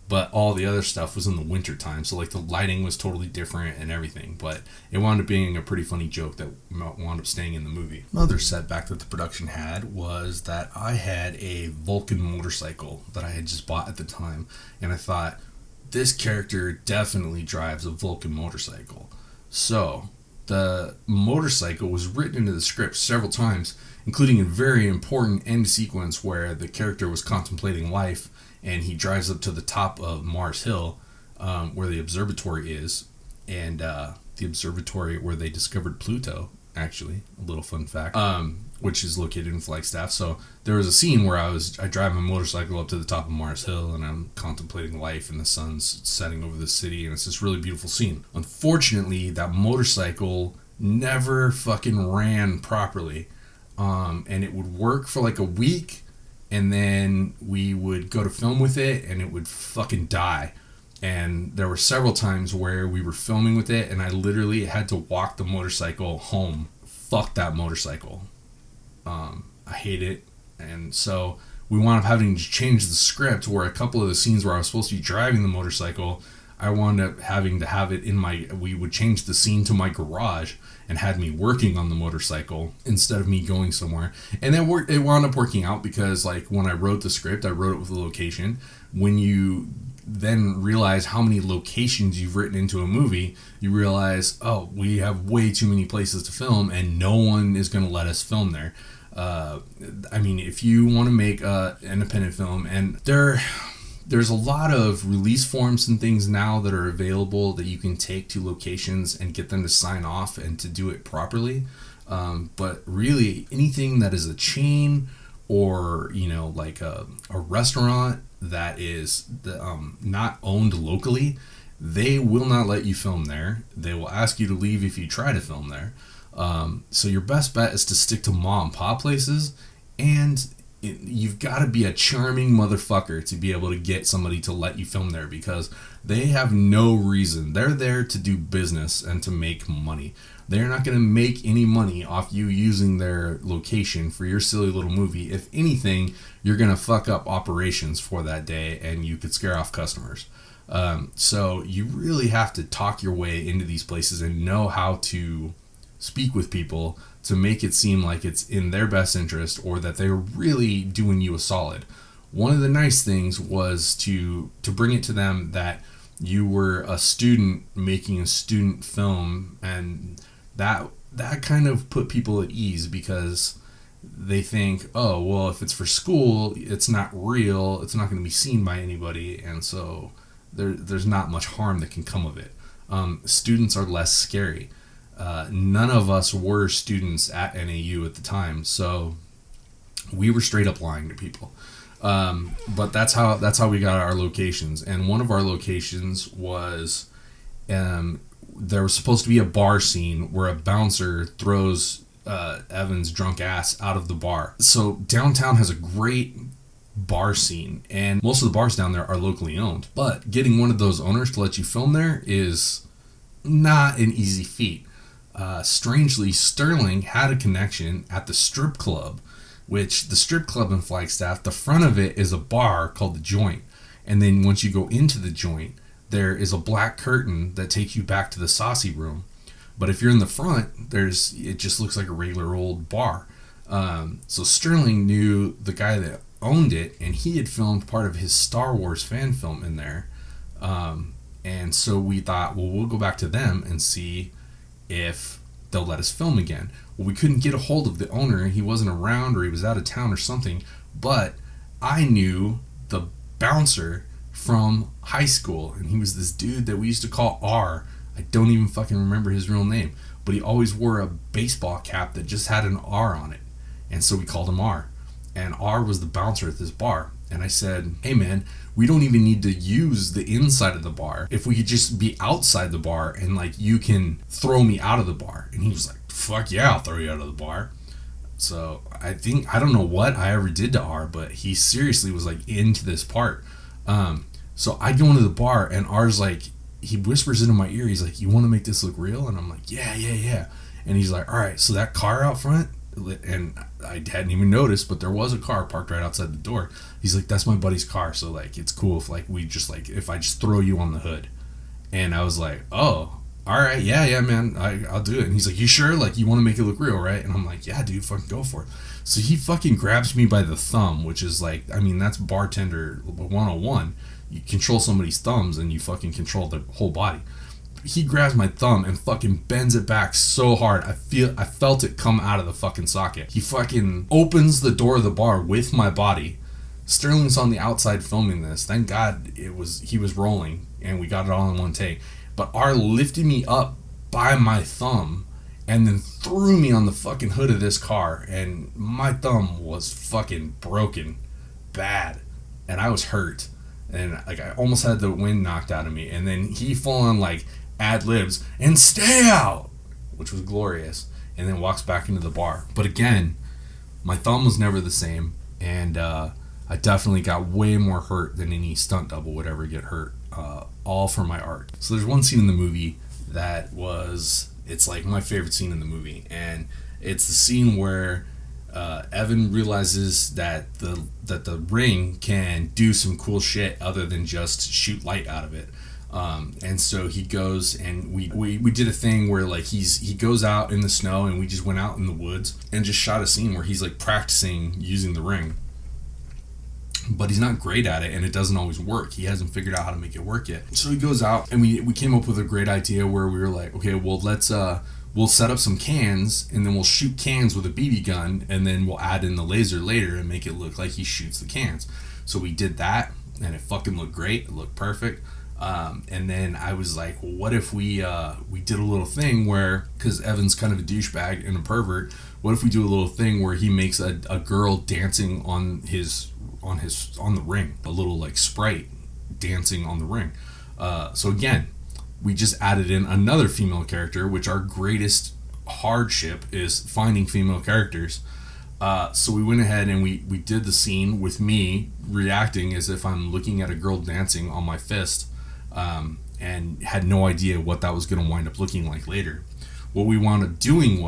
but all the other stuff was in the wintertime. So like the lighting was totally different and everything. But it wound up being a pretty funny joke that wound up staying in the movie. Another setback that the production had was that I had a Vulcan motorcycle that I had just bought at the time. And I thought, this character definitely drives a Vulcan motorcycle. So the motorcycle was written into the script several times, including a very important end sequence where the character was contemplating life, and he drives up to the top of Mars Hill, where the observatory is, and the observatory where they discovered Pluto, actually, a little fun fact, which is located in Flagstaff. So there was a scene where I drive my motorcycle up to the top of Mars Hill, and I'm contemplating life, and the sun's setting over the city, and it's this really beautiful scene. Unfortunately, that motorcycle never fucking ran properly, and it would work for like a week, and then we would go to film with it, and it would fucking die. And there were several times where we were filming with it, and I literally had to walk the motorcycle home. Fuck that motorcycle. I hate it. And so we wound up having to change the script, where a couple of the scenes where I was supposed to be driving the motorcycle, I wound up having to have it we would change the scene to my garage and had me working on the motorcycle instead of me going somewhere. And then it wound up working out, because like when I wrote the script, I wrote it with a location. When you then realize how many locations you've written into a movie, you realize, oh, we have way too many places to film, and no one is going to let us film there. I mean, if you want to make an independent film, and there's a lot of release forms and things now that are available that you can take to locations and get them to sign off and to do it properly. But really, anything that is a chain or, like a restaurant that is not owned locally, they will not let you film there. They will ask you to leave if you try to film there. So your best bet is to stick to mom and pop places, and you've got to be a charming motherfucker to be able to get somebody to let you film there, because they have no reason. They're there to do business and to make money. They're not going to make any money off you using their location for your silly little movie. If anything, you're going to fuck up operations for that day, and you could scare off customers. So you really have to talk your way into these places and know how to speak with people to make it seem like it's in their best interest, or that they're really doing you a solid. One of the nice things was to bring it to them that you were a student making a student film, and that kind of put people at ease, because they think, oh, well, if it's for school, it's not real, it's not going to be seen by anybody, and so there's not much harm that can come of it. Students are less scary. None of us were students at NAU at the time, so we were straight up lying to people. But that's how we got our locations. And one of our locations was, there was supposed to be a bar scene where a bouncer throws Evan's drunk ass out of the bar. So downtown has a great bar scene, and most of the bars down there are locally owned. But getting one of those owners to let you film there is not an easy feat. Strangely, Sterling had a connection at the strip club, which the strip club in Flagstaff, the front of it is a bar called The Joint. And then once you go into The Joint, there is a black curtain that takes you back to the saucy room. But if you're in the front, it just looks like a regular old bar. So Sterling knew the guy that owned it, and he had filmed part of his Star Wars fan film in there. And so we thought, well, we'll go back to them and see if they'll let us film again. Well, we couldn't get a hold of the owner. He wasn't around, or he was out of town or something. But I knew the bouncer from high school, and he was this dude that we used to call R. I don't even fucking remember his real name, but he always wore a baseball cap that just had an R on it, and so we called him R. And R was the bouncer at this bar. And I said, hey man, we don't even need to use the inside of the bar. If we could just be outside the bar, and like, you can throw me out of the bar. And he was like, fuck yeah, I'll throw you out of the bar. So I don't know what I ever did to R, but he seriously was like into this part. So I go into the bar, and R's like, he whispers into my ear, he's like, you want to make this look real? And I'm like, yeah. And he's like, all right, so that car out front, and I hadn't even noticed, but there was a car parked right outside the door. He's like, that's my buddy's car, so like, it's cool if like we just like, if I just throw you on the hood. And I was like, oh, all right, yeah, man, I'll do it. And he's like, you sure? Like, you want to make it look real, right? And I'm like, yeah, dude, fucking go for it. So he fucking grabs me by the thumb, which is like, I mean, that's bartender 101. You control somebody's thumbs, and you fucking control their whole body. He grabs my thumb and fucking bends it back so hard. I felt it come out of the fucking socket. He fucking opens the door of the bar with my body. Sterling's on the outside filming this. Thank God he was rolling, and we got it all in one take. But R lifted me up by my thumb and then threw me on the fucking hood of this car, and my thumb was fucking broken bad, and I was hurt, and like, I almost had the wind knocked out of me. And then he full on like ad-libs and stay out, which was glorious, and then walks back into the bar. But again, my thumb was never the same, and I definitely got way more hurt than any stunt double would ever get hurt, all for my art. So there's one scene in the movie it's like my favorite scene in the movie, and it's the scene where Evan realizes that the ring can do some cool shit other than just shoot light out of it. And so he goes, and we did a thing where like he goes out in the snow, and we just went out in the woods and just shot a scene where he's like practicing using the ring, but he's not great at it, and it doesn't always work. He hasn't figured out how to make it work yet. So he goes out, and we came up with a great idea where we were like, okay, well, we'll set up some cans, and then we'll shoot cans with a BB gun, and then we'll add in the laser later and make it look like he shoots the cans. So we did that, and it fucking looked great. It looked perfect. And then I was like, well, what if we did a little thing where, because Evan's kind of a douchebag and a pervert, what if we do a little thing where he makes a girl dancing on the ring, a little like sprite dancing on the ring. So again, we just added in another female character, which our greatest hardship is finding female characters. So we went ahead and we did the scene with me reacting as if I'm looking at a girl dancing on my fist, and had no idea what that was going to wind up looking like later. What we wound up doing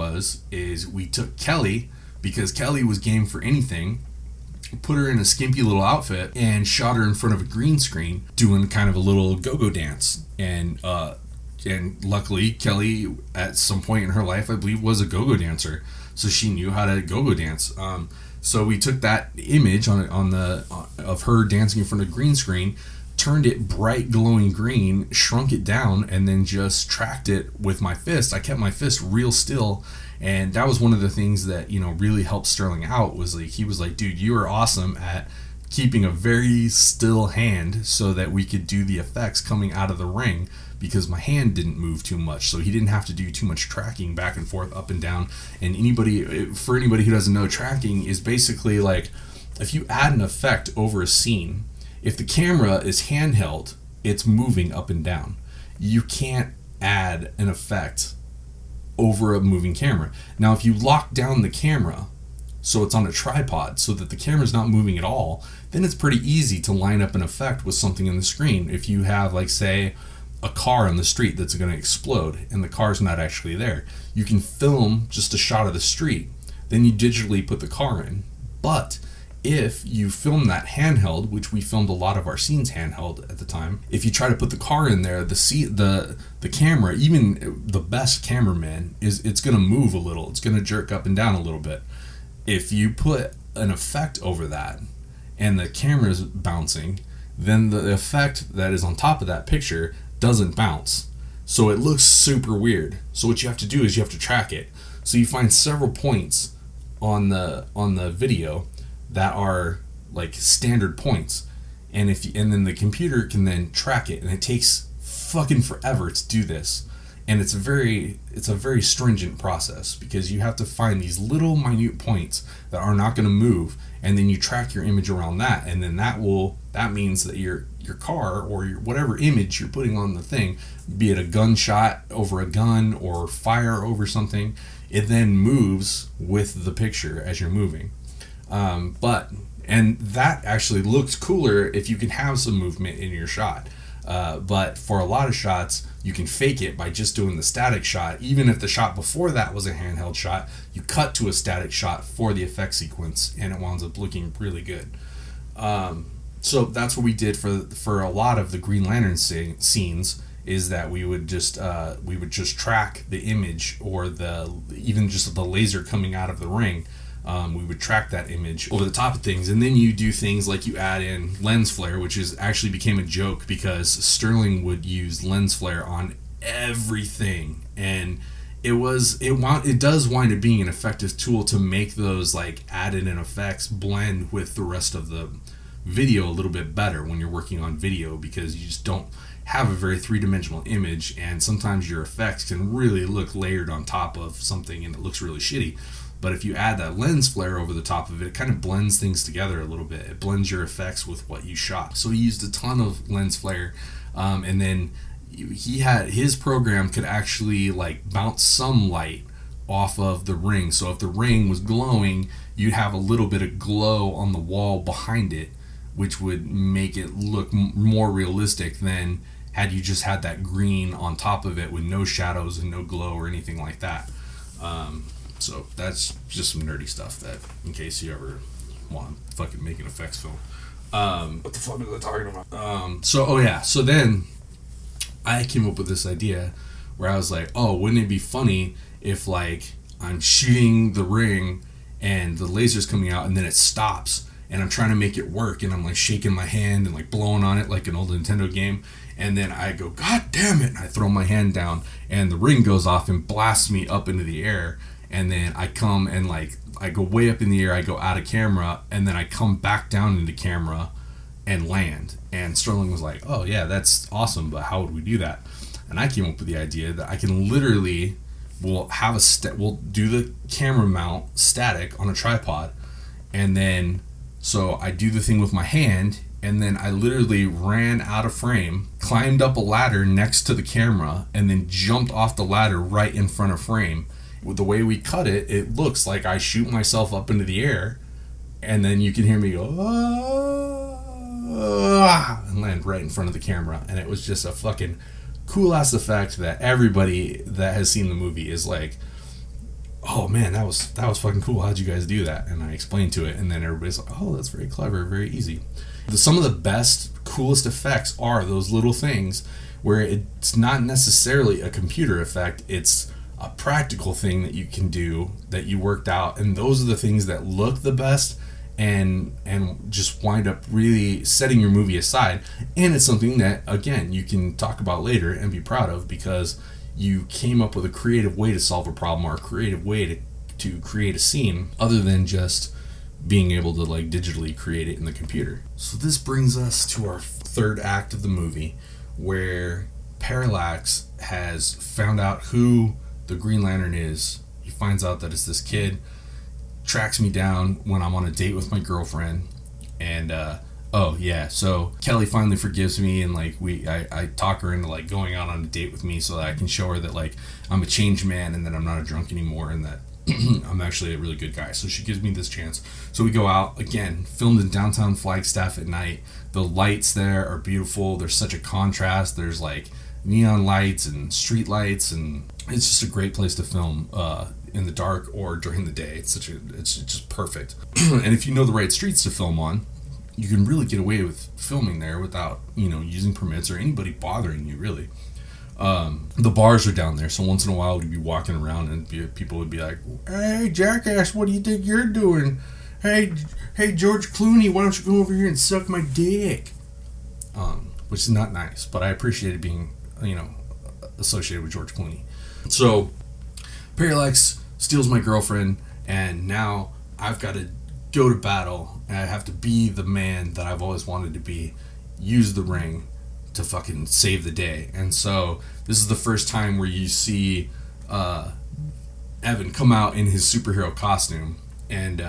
is we took Kelly, because Kelly was game for anything, put her in a skimpy little outfit and shot her in front of a green screen doing kind of a little go-go dance. And luckily Kelly at some point in her life, I believe, was a go-go dancer, so she knew how to go-go dance. So we took that image of her dancing in front of a green screen, turned it bright glowing green, shrunk it down, and then just tracked it with my fist. I kept my fist real still, and that was one of the things that, you know, really helped Sterling out. Was like, he was like, dude, you are awesome at keeping a very still hand so that we could do the effects coming out of the ring, because my hand didn't move too much, so he didn't have to do too much tracking back and forth, up and down. And for anybody who doesn't know, tracking is basically like, if you add an effect over a scene, if the camera is handheld, it's moving up and down. You can't add an effect over a moving camera. Now, if you lock down the camera so it's on a tripod so that the camera's not moving at all, then it's pretty easy to line up an effect with something on the screen. If you have, like, say, a car on the street that's going to explode and the car's not actually there, you can film just a shot of the street, then you digitally put the car in. But if you film that handheld, which we filmed a lot of our scenes handheld at the time, if you try to put the car in there, the camera, even the best cameraman, it's going to move a little. It's going to jerk up and down a little bit. If you put an effect over that and the camera's bouncing, then the effect that is on top of that picture doesn't bounce. So it looks super weird. So what you have to do is you have to track it. So you find several points on the video that are like standard points, and then the computer can then track it, and it takes fucking forever to do this, and it's a very stringent process, because you have to find these little minute points that are not going to move, and then you track your image around that, and then that means that your car or whatever image you're putting on the thing, be it a gunshot over a gun or fire over something, it then moves with the picture as you're moving. And that actually looks cooler if you can have some movement in your shot. But for a lot of shots, you can fake it by just doing the static shot. Even if the shot before that was a handheld shot, you cut to a static shot for the effect sequence, and it winds up looking really good. So that's what we did for a lot of the Green Lantern scenes, is that we would just track the image, or even just the laser coming out of the ring. We would track that image over the top of things, and then you do things like you add in lens flare, which actually became a joke, because Sterling would use lens flare on everything, and it does wind up being an effective tool to make those like added in effects blend with the rest of the video a little bit better when you're working on video, because you just don't have a very three-dimensional image, and sometimes your effects can really look layered on top of something and it looks really shitty. But if you add that lens flare over the top of it, it kind of blends things together a little bit. It blends your effects with what you shot. So he used a ton of lens flare, and then his program could actually like bounce some light off of the ring. So if the ring was glowing, you'd have a little bit of glow on the wall behind it, which would make it look more realistic than had you just had that green on top of it with no shadows and no glow or anything like that. So that's just some nerdy stuff, that in case you ever want to fucking make an effects film. What the fuck is I talking about? So then I came up with this idea where I was like, oh, wouldn't it be funny if like I'm shooting the ring and the laser's coming out and then it stops and I'm trying to make it work and I'm like shaking my hand and like blowing on it like an old Nintendo game, and then I go, God damn it, and I throw my hand down and the ring goes off and blasts me up into the air. And then I come and like I go way up in the air, I go out of camera, and then I come back down into camera and land. And Sterling was like, oh yeah, that's awesome, but how would we do that? And I came up with the idea that I can literally, we'll do the camera mount static on a tripod, and then so I do the thing with my hand, and then I literally ran out of frame, climbed up a ladder next to the camera, and then jumped off the ladder right in front of frame. with the way we cut it, it looks like I shoot myself up into the air, and then you can hear me go, ah, and land right in front of the camera. And it was just a fucking cool ass effect that everybody that has seen the movie is like, oh man, that was fucking cool. How'd you guys do that? And I explained to it, and then everybody's like, oh, that's very clever, very easy. Some of the best, coolest effects are those little things where it's not necessarily a computer effect, it's a practical thing that you can do that you worked out, and those are the things that look the best and just wind up really setting your movie aside. And it's something that, again, you can talk about later and be proud of because you came up with a creative way to solve a problem or a creative way to create a scene other than just being able to like digitally create it in the computer. So this brings us to our third act of the movie, where Parallax has found out who the Green Lantern is. He finds out that it's this kid, tracks me down when I'm on a date with my girlfriend, and so Kelly finally forgives me, and like I talk her into like going out on a date with me so that I can show her that like I'm a changed man and that I'm not a drunk anymore and that I'm actually a really good guy. So she gives me this chance. So we go out again, filmed in downtown Flagstaff at night. The lights there are beautiful. There's such a contrast. There's like neon lights and street lights, and it's just a great place to film in the dark or during the day. It's just perfect. And if you know the right streets to film on, you can really get away with filming there without, using permits or anybody bothering you, really. The bars are down there, so once in a while we'd be walking around and people would be like, hey, jackass, what do you think you're doing? Hey, George Clooney, why don't you go over here and suck my dick? Which is not nice, but I appreciated being, associated with George Clooney. So, Parallax steals my girlfriend, and now I've got to go to battle, and I have to be the man that I've always wanted to be, use the ring to fucking save the day. And so this is the first time where you see Evan come out in his superhero costume, and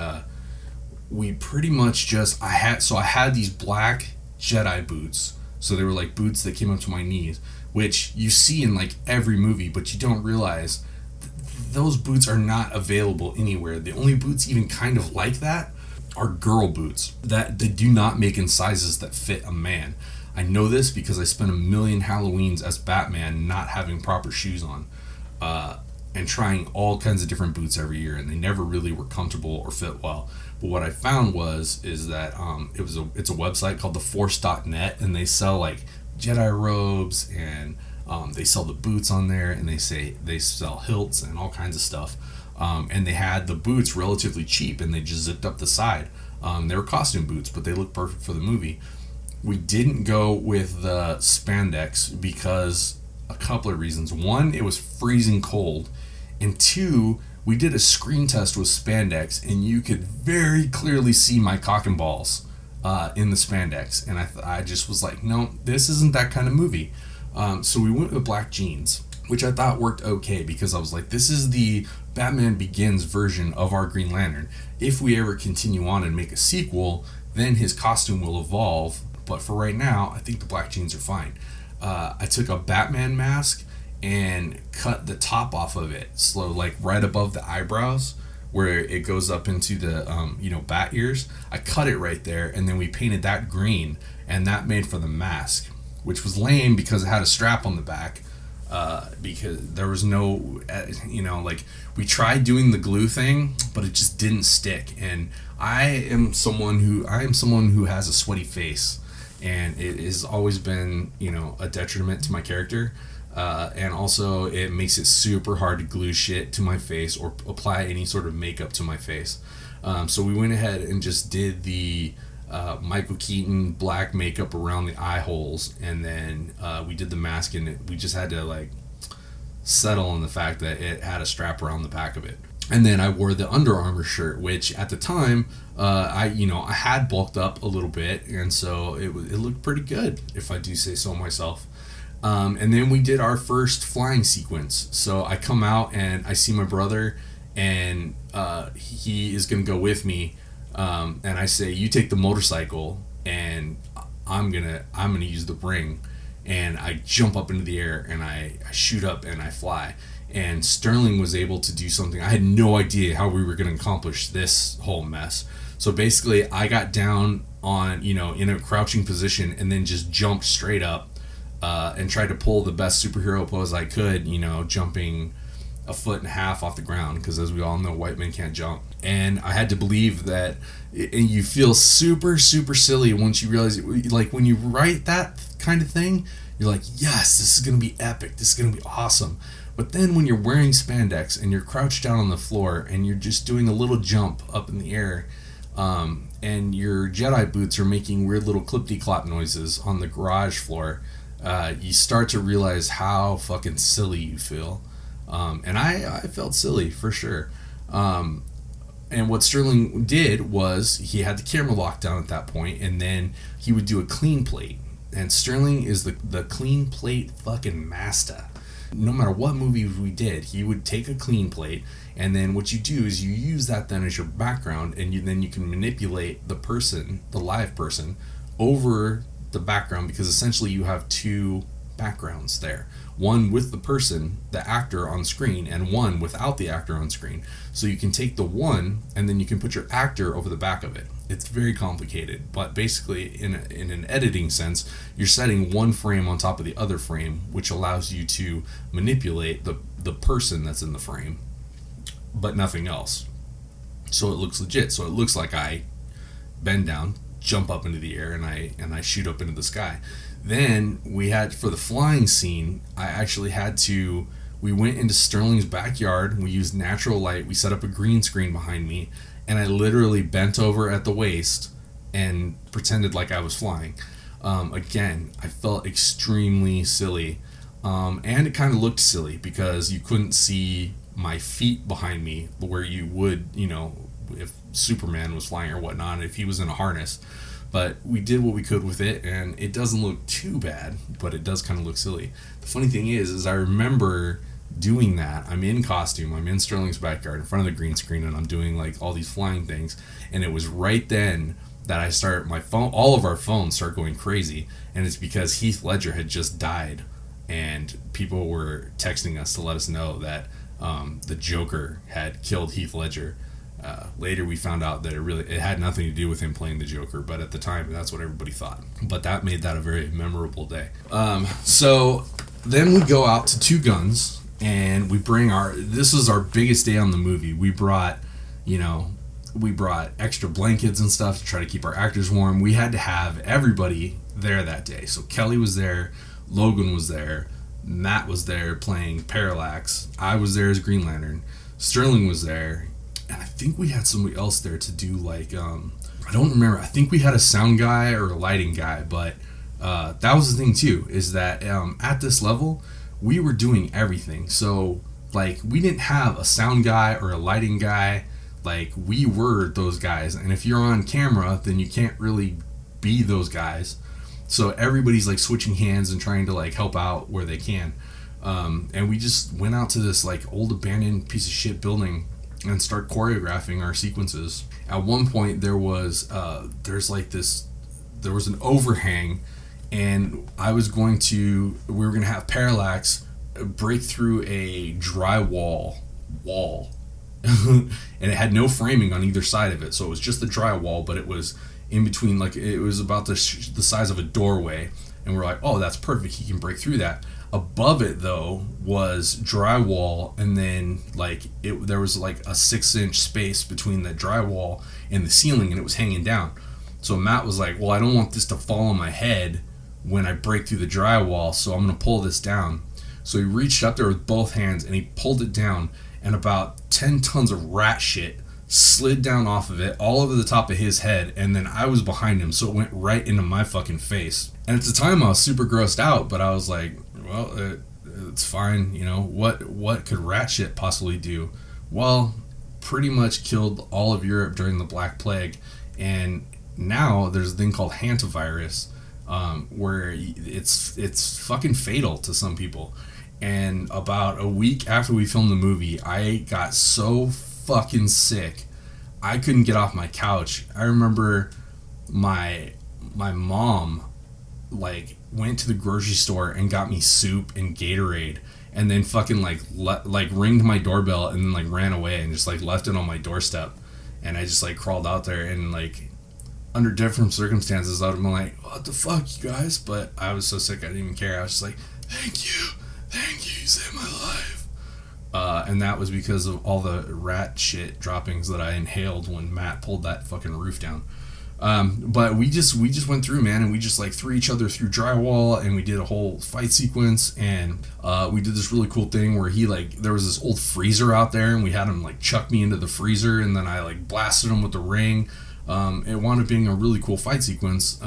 we pretty much just I had these black Jedi boots, so they were like boots that came up to my knees, which you see in like every movie, but you don't realize those boots are not available anywhere. The only boots even kind of like that are girl boots that they do not make in sizes that fit a man. I know this because I spent a million Halloweens as Batman not having proper shoes on, and trying all kinds of different boots every year, and they never really were comfortable or fit well. But what I found is that it's a website called theforce.net, and they sell like Jedi robes, and they sell the boots on there, and they sell hilts and all kinds of stuff. And they had the boots relatively cheap, and they just zipped up the side. They were costume boots, but they looked perfect for the movie. We didn't go with the spandex because a couple of reasons. One, it was freezing cold, and two, we did a screen test with spandex, and you could very clearly see my cock and balls in the spandex, and I just was like, no, this isn't that kind of movie. So we went with black jeans, which I thought worked okay because I was like, this is the Batman Begins version of our Green Lantern. If we ever continue on and make a sequel, then his costume will evolve. But for right now, I think the black jeans are fine. I took a Batman mask and cut the top off of it, so like right above the eyebrows, where it goes up into the bat ears. I cut it right there, and then we painted that green, and that made for the mask, which was lame because it had a strap on the back. Because there was no, we tried doing the glue thing, but it just didn't stick. And I am someone who has a sweaty face, and it has always been, a detriment to my character. And also it makes it super hard to glue shit to my face or apply any sort of makeup to my face. So we went ahead and just did the Michael Keaton black makeup around the eye holes, and then we did the mask, and we just had to settle on the fact that it had a strap around the back of it. And then I wore the Under Armour shirt, which at the time I had bulked up a little bit, and so it looked pretty good, if I do say so myself. And then we did our first flying sequence. So I come out and I see my brother, and he is gonna go with me. And I say, you take the motorcycle, and I'm gonna use the ring. and I jump up into the air and I shoot up and I fly. And Sterling was able to do something. I had no idea how we were going to accomplish this whole mess. So basically, I got down on, in a crouching position and then just jumped straight up and tried to pull the best superhero pose I could, jumping a foot and a half off the ground, because as we all know, white men can't jump. And I had to believe that, and you feel super, super silly once you realize, like when you write that kind of thing, you're like, yes, this is going to be epic. This is going to be awesome. But then when you're wearing spandex and you're crouched down on the floor and you're just doing a little jump up in the air, and your Jedi boots are making weird little clippity-clop noises on the garage floor, you start to realize how fucking silly you feel. And I felt silly, for sure. And what Sterling did was he had the camera locked down at that point, and then he would do a clean plate. And Sterling is the clean plate fucking master. No matter what movie we did, he would take a clean plate, and then what you do is you use that then as your background, and then you can manipulate the person, the live person, over the background, because essentially you have two backgrounds there. One with the person, the actor on screen, and one without the actor on screen. So you can take the one, and then you can put your actor over the back of it. It's very complicated, but basically in an editing sense, you're setting one frame on top of the other frame, which allows you to manipulate the person that's in the frame, but nothing else. So it looks legit. So it looks like I bend down, jump up into the air, and I shoot up into the sky. Then we had, for the flying scene, we went into Sterling's backyard, we used natural light, we set up a green screen behind me, and I literally bent over at the waist and pretended like I was flying. Again, I felt extremely silly, and it kind of looked silly because you couldn't see my feet behind me where you would, if Superman was flying or whatnot, if he was in a harness. But we did what we could with it, and it doesn't look too bad, but it does kind of look silly. The funny thing is I remember doing that. I'm in costume, I'm in Sterling's backyard in front of the green screen, and I'm doing like all these flying things, and it was right then that all of our phones start going crazy, and it's because Heath Ledger had just died, and people were texting us to let us know that the Joker had killed Heath Ledger. Later we found out that it had nothing to do with him playing the Joker, but at the time that's what everybody thought. But that made that a very memorable day. So then we go out to Two Guns, and this was our biggest day on the movie. We brought extra blankets and stuff to try to keep our actors warm. We had to have everybody there that day. So Kelly was there, Logan was there, Matt was there playing Parallax, I was there as Green Lantern, Sterling was there, and I think we had somebody else there to do I don't remember. I think we had a sound guy or a lighting guy, but that was the thing too, is that at this level, we were doing everything. So we didn't have a sound guy or a lighting guy. We were those guys, and if you're on camera, then you can't really be those guys. So everybody's switching hands and trying to help out where they can. And we just went out to this old abandoned piece of shit building and start choreographing our sequences. At one point there was an overhang, and we were going to have Parallax break through a drywall wall. And it had no framing on either side of it, so it was just the drywall, but it was in between, it was about the size of a doorway, and we're like, oh, that's perfect, he can break through that. Above it though was drywall, and then there was a 6-inch space between the drywall and the ceiling, and it was hanging down. So Matt was like, well, I don't want this to fall on my head when I break through the drywall, so I'm gonna pull this down. So he reached up there with both hands and he pulled it down, and about 10 tons of rat shit slid down off of it all over the top of his head, and then I was behind him, so it went right into my fucking face. And at the time I was super grossed out, but I was like, well, it's fine, what could rat shit possibly do? Well, pretty much killed all of Europe during the Black Plague, and now there's a thing called hantavirus, where it's fucking fatal to some people. And about a week after we filmed the movie, I got so fucking sick, I couldn't get off my couch. I remember my mom like went to the grocery store and got me soup and Gatorade, and then fucking like ringed my doorbell and then like ran away and just like left it on my doorstep. And I just like crawled out there, and like under different circumstances I would have been like, what the fuck, you guys? But I was so sick I didn't even care. I was just like, thank you saved my life. And that was because of all the rat shit droppings that I inhaled when Matt pulled that fucking roof down. But we just went through, man, and we just like threw each other through drywall, and we did a whole fight sequence, and we did this really cool thing where he like, there was this old freezer out there, and we had him like chuck me into the freezer, and then I like blasted him with the ring. It wound up being a really cool fight sequence.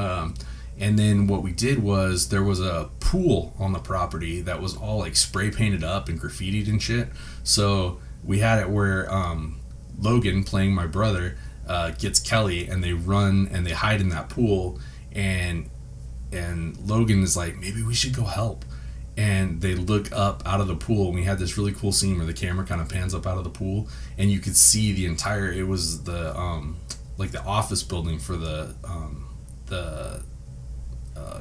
And then what we did was there was a pool on the property that was all like spray painted up and graffitied and shit. So we had it where Logan, playing my brother, gets Kelly, and they run and they hide in that pool, and Logan is like, maybe we should go help. And they look up out of the pool, and we had this really cool scene where the camera kind of pans up out of the pool, and you could see the entire, it was the like the office building for the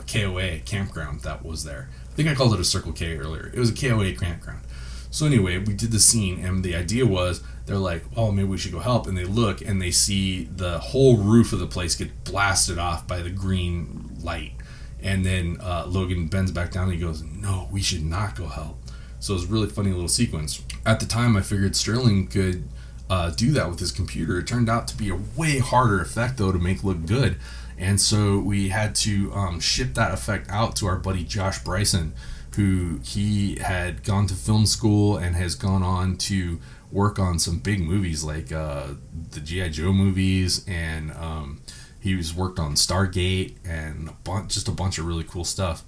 KOA campground that was there. I think I called it a Circle K earlier. It was a KOA campground. So anyway, we did the scene, and the idea was they're like, oh, maybe we should go help. And they look, and they see the whole roof of the place get blasted off by the green light. And then Logan bends back down, and he goes, no, we should not go help. So it was a really funny little sequence. At the time, I figured Sterling could do that with his computer. It turned out to be a way harder effect, though, to make look good. And so we had to ship that effect out to our buddy Josh Bryson, who he had gone to film school and has gone on to work on some big movies like the G.I. Joe movies, and he was worked on Stargate and just a bunch of really cool stuff.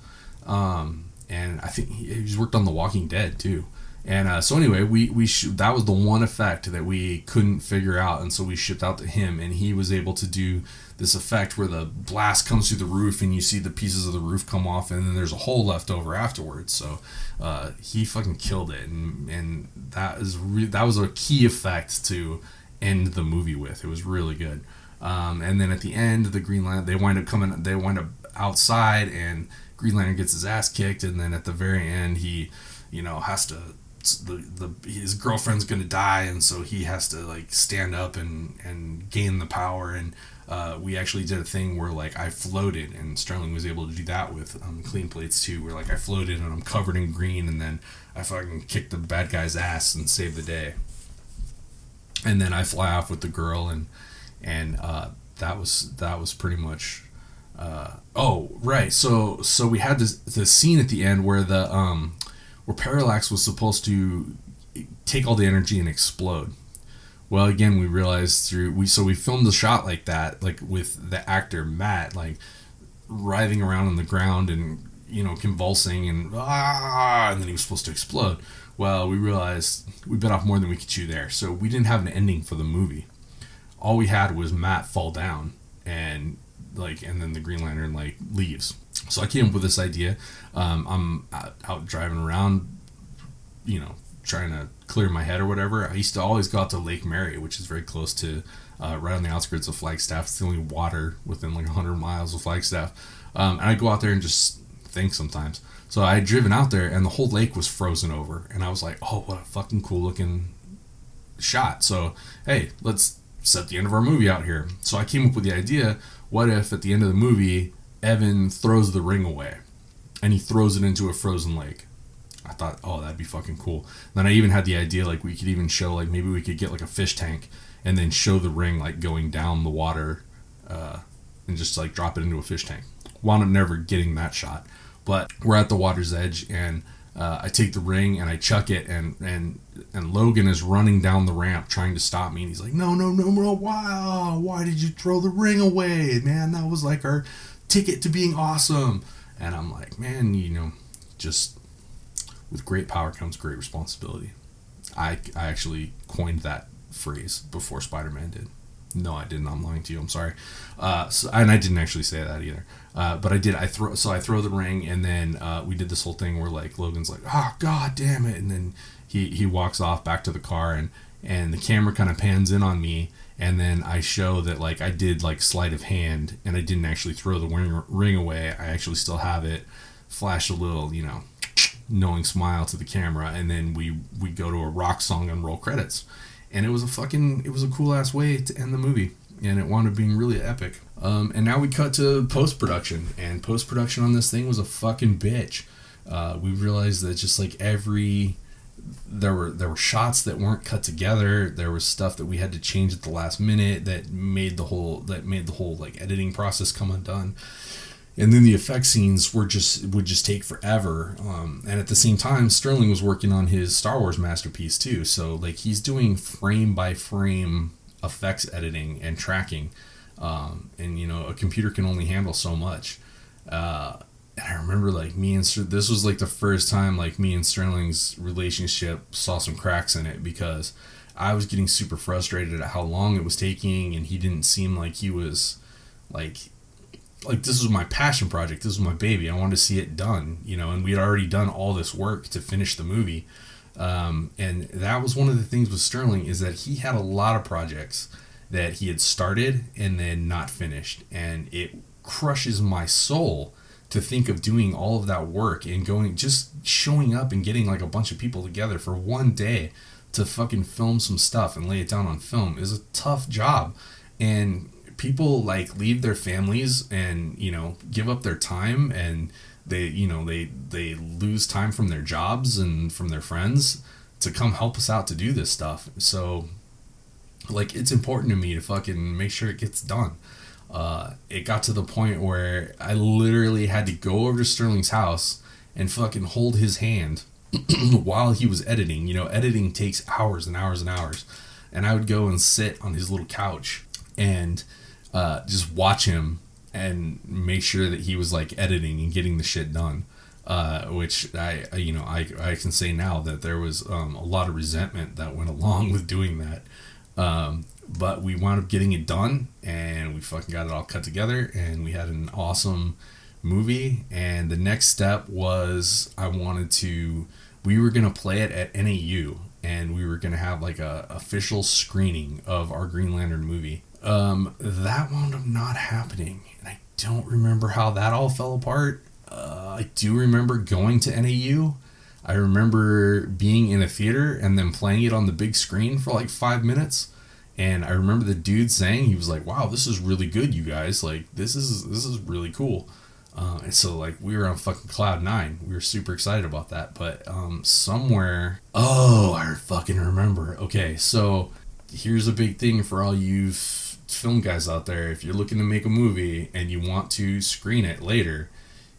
And I think he's worked on The Walking Dead too. And so anyway, that was the one effect that we couldn't figure out, and so we shipped out to him, and he was able to do this effect where the blast comes through the roof, and you see the pieces of the roof come off, and then there's a hole left over afterwards. So he fucking killed it, and that was a key effect to end the movie with. It was really good. And then at the end, the Green Lantern, they wind up outside, and Green Lantern gets his ass kicked, and then at the very end, he, has to. His girlfriend's gonna die, and so he has to like stand up and gain the power. And we actually did a thing where like I floated, and Sterling was able to do that with Clean Plates too, where like I floated and I'm covered in green, and then I fucking kicked the bad guy's ass and saved the day. And then I fly off with the girl, and that was pretty much. Oh right, so we had this scene at the end where where Parallax was supposed to take all the energy and explode. Well, again, we realized we filmed the shot like that, like with the actor Matt, like writhing around on the ground and convulsing and then he was supposed to explode. Well, we realized we bit off more than we could chew there, so we didn't have an ending for the movie. All we had was Matt fall down and then the Green Lantern like leaves. So I came up with this idea. I'm out driving around, trying to clear my head or whatever. I used to always go out to Lake Mary, which is very close to, right on the outskirts of Flagstaff. It's the only water within like 100 miles of Flagstaff. And I go out there and just think sometimes. So I had driven out there, and the whole lake was frozen over. And I was like, oh, what a fucking cool looking shot. So, hey, let's set the end of our movie out here. So I came up with the idea, what if at the end of the movie, Evan throws the ring away, and he throws it into a frozen lake. I thought, oh, that'd be fucking cool. Then I even had the idea, like, we could even show, like, maybe we could get, like, a fish tank and then show the ring, like, going down the water and just, like, drop it into a fish tank. Wound up never getting that shot. But we're at the water's edge, and I take the ring, and I chuck it, and Logan is running down the ramp trying to stop me, and he's like, no, why did you throw the ring away? Man, that was, like, our ticket to being awesome. And I'm like, man, just with great power comes great responsibility. I actually coined that phrase before Spider-Man did. No, I didn't. I'm lying to you. I'm sorry. And I didn't actually say that either. But I did. I throw the ring, and then we did this whole thing where like Logan's like, oh, god damn it, and then he walks off back to the car, and the camera kind of pans in on me, and then I show that like I did like sleight of hand and I didn't actually throw the ring away. I actually still have it. Flash a little, knowing smile to the camera, and then we go to a rock song and roll credits. And it was a cool ass way to end the movie, and it wound up being really epic. And now we cut to post-production, and post-production on this thing was a fucking bitch. We realized that just like there were shots that weren't cut together. There was stuff that we had to change at the last minute that made the whole like editing process come undone. And then the effect scenes would just take forever. And at the same time, Sterling was working on his Star Wars masterpiece too. So like he's doing frame by frame effects editing and tracking. And a computer can only handle so much. And I remember like this was like the first time like me and Sterling's relationship saw some cracks in it, because I was getting super frustrated at how long it was taking, and he didn't seem like he was like this was my passion project. This was my baby. I wanted to see it done, and we had already done all this work to finish the movie. And that was one of the things with Sterling, is that he had a lot of projects that he had started and then not finished. And it crushes my soul to think of doing all of that work and just showing up and getting like a bunch of people together for one day to fucking film some stuff and lay it down on film is a tough job. And people like leave their families and give up their time, and they lose time from their jobs and from their friends to come help us out to do this stuff. So like it's important to me to fucking make sure it gets done. It got to the point where I literally had to go over to Sterling's house and fucking hold his hand while he was editing. Editing takes hours and hours and hours, and I would go and sit on his little couch and just watch him and make sure that he was like editing and getting the shit done. Which I can say now that there was a lot of resentment that went along with doing that. But we wound up getting it done, and we fucking got it all cut together, and we had an awesome movie. And the next step was we were going to play it at NAU, and we were going to have like a official screening of our Green Lantern movie. That wound up not happening, and I don't remember how that all fell apart. I do remember going to NAU. I remember being in a theater and then playing it on the big screen for like 5 minutes. And I remember the dude saying, he was like, wow, this is really good, you guys. Like, this is really cool. And so, like, we were on fucking cloud 9. We were super excited about that. But I fucking remember. Okay, so here's a big thing for all you film guys out there. If you're looking to make a movie and you want to screen it later,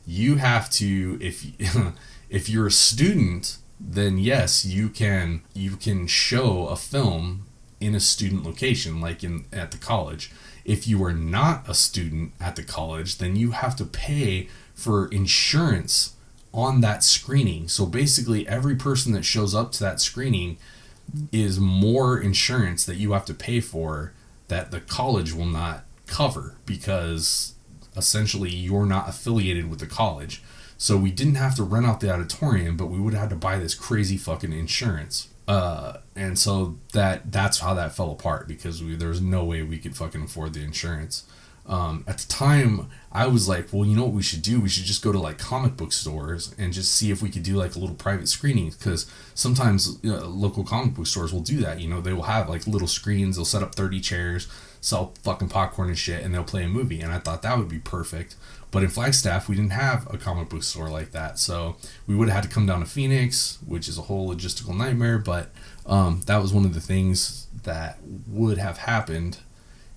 you have to, if you're a student, then yes, you can show a film in a student location, like at the college. If you are not a student at the college, then you have to pay for insurance on that screening. So basically every person that shows up to that screening is more insurance that you have to pay for that the college will not cover, because essentially you're not affiliated with the college. So we didn't have to rent out the auditorium, but we would have had to buy this crazy fucking insurance. And so that's how that fell apart, because there was no way we could fucking afford the insurance. At the time, I was like, well, you know what we should do? We should just go to like comic book stores and just see if we could do like a little private screening, because sometimes local comic book stores will do that. They will have like little screens. They'll set up 30 chairs, sell fucking popcorn and shit, and they'll play a movie. And I thought that would be perfect. But in Flagstaff, we didn't have a comic book store like that. So we would have had to come down to Phoenix, which is a whole logistical nightmare. But that was one of the things that would have happened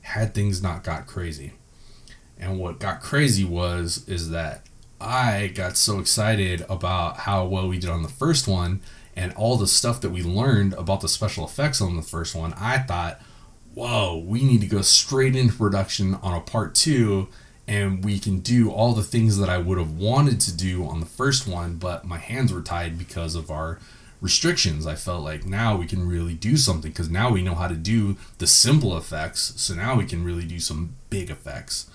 had things not got crazy. And what got crazy is that I got so excited about how well we did on the first one and all the stuff that we learned about the special effects on the first one. I thought, whoa, we need to go straight into production on a part 2, and we can do all the things that I would have wanted to do on the first one, but my hands were tied because of our restrictions. I felt like now we can really do something, because now we know how to do the simple effects, so now we can really do some big effects.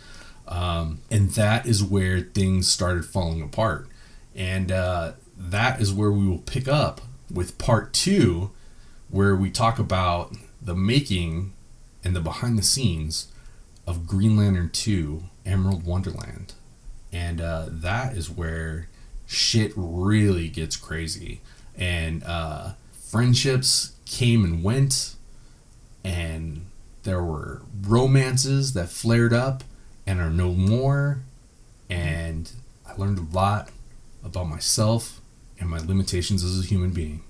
And that is where things started falling apart. And that is where we will pick up with part 2, where we talk about the making and the behind the scenes of Green Lantern 2 Emerald Wonderland. And that is where shit really gets crazy. And friendships came and went, and there were romances that flared up and are no more. And I learned a lot about myself and my limitations as a human being.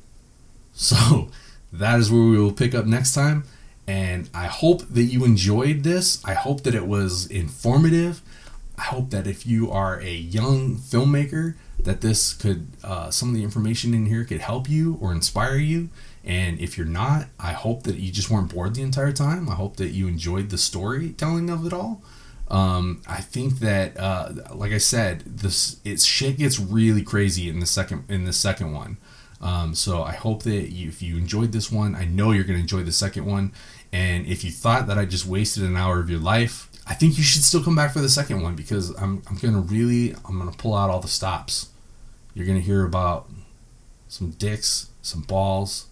So that is where we will pick up next time. And I hope that you enjoyed this. I hope that it was informative. I hope that if you are a young filmmaker, that this could, some of the information in here could help you or inspire you. And if you're not, I hope that you just weren't bored the entire time. I hope that you enjoyed the storytelling of it all. I think that, like I said, shit gets really crazy in the second one. So I hope that if you enjoyed this one, I know you're going to enjoy the second one. And if you thought that I just wasted an hour of your life, I think you should still come back for the second one, because I'm going to pull out all the stops. You're going to hear about some dicks, some balls.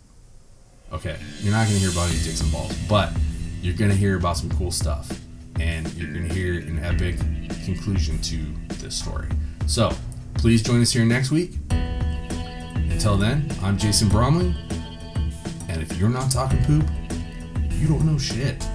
Okay, you're not going to hear about any dicks and balls, but you're going to hear about some cool stuff. And you're going to hear an epic conclusion to this story. So, please join us here next week. Until then, I'm Jason Bromley. And if you're not talking poop, you don't know shit.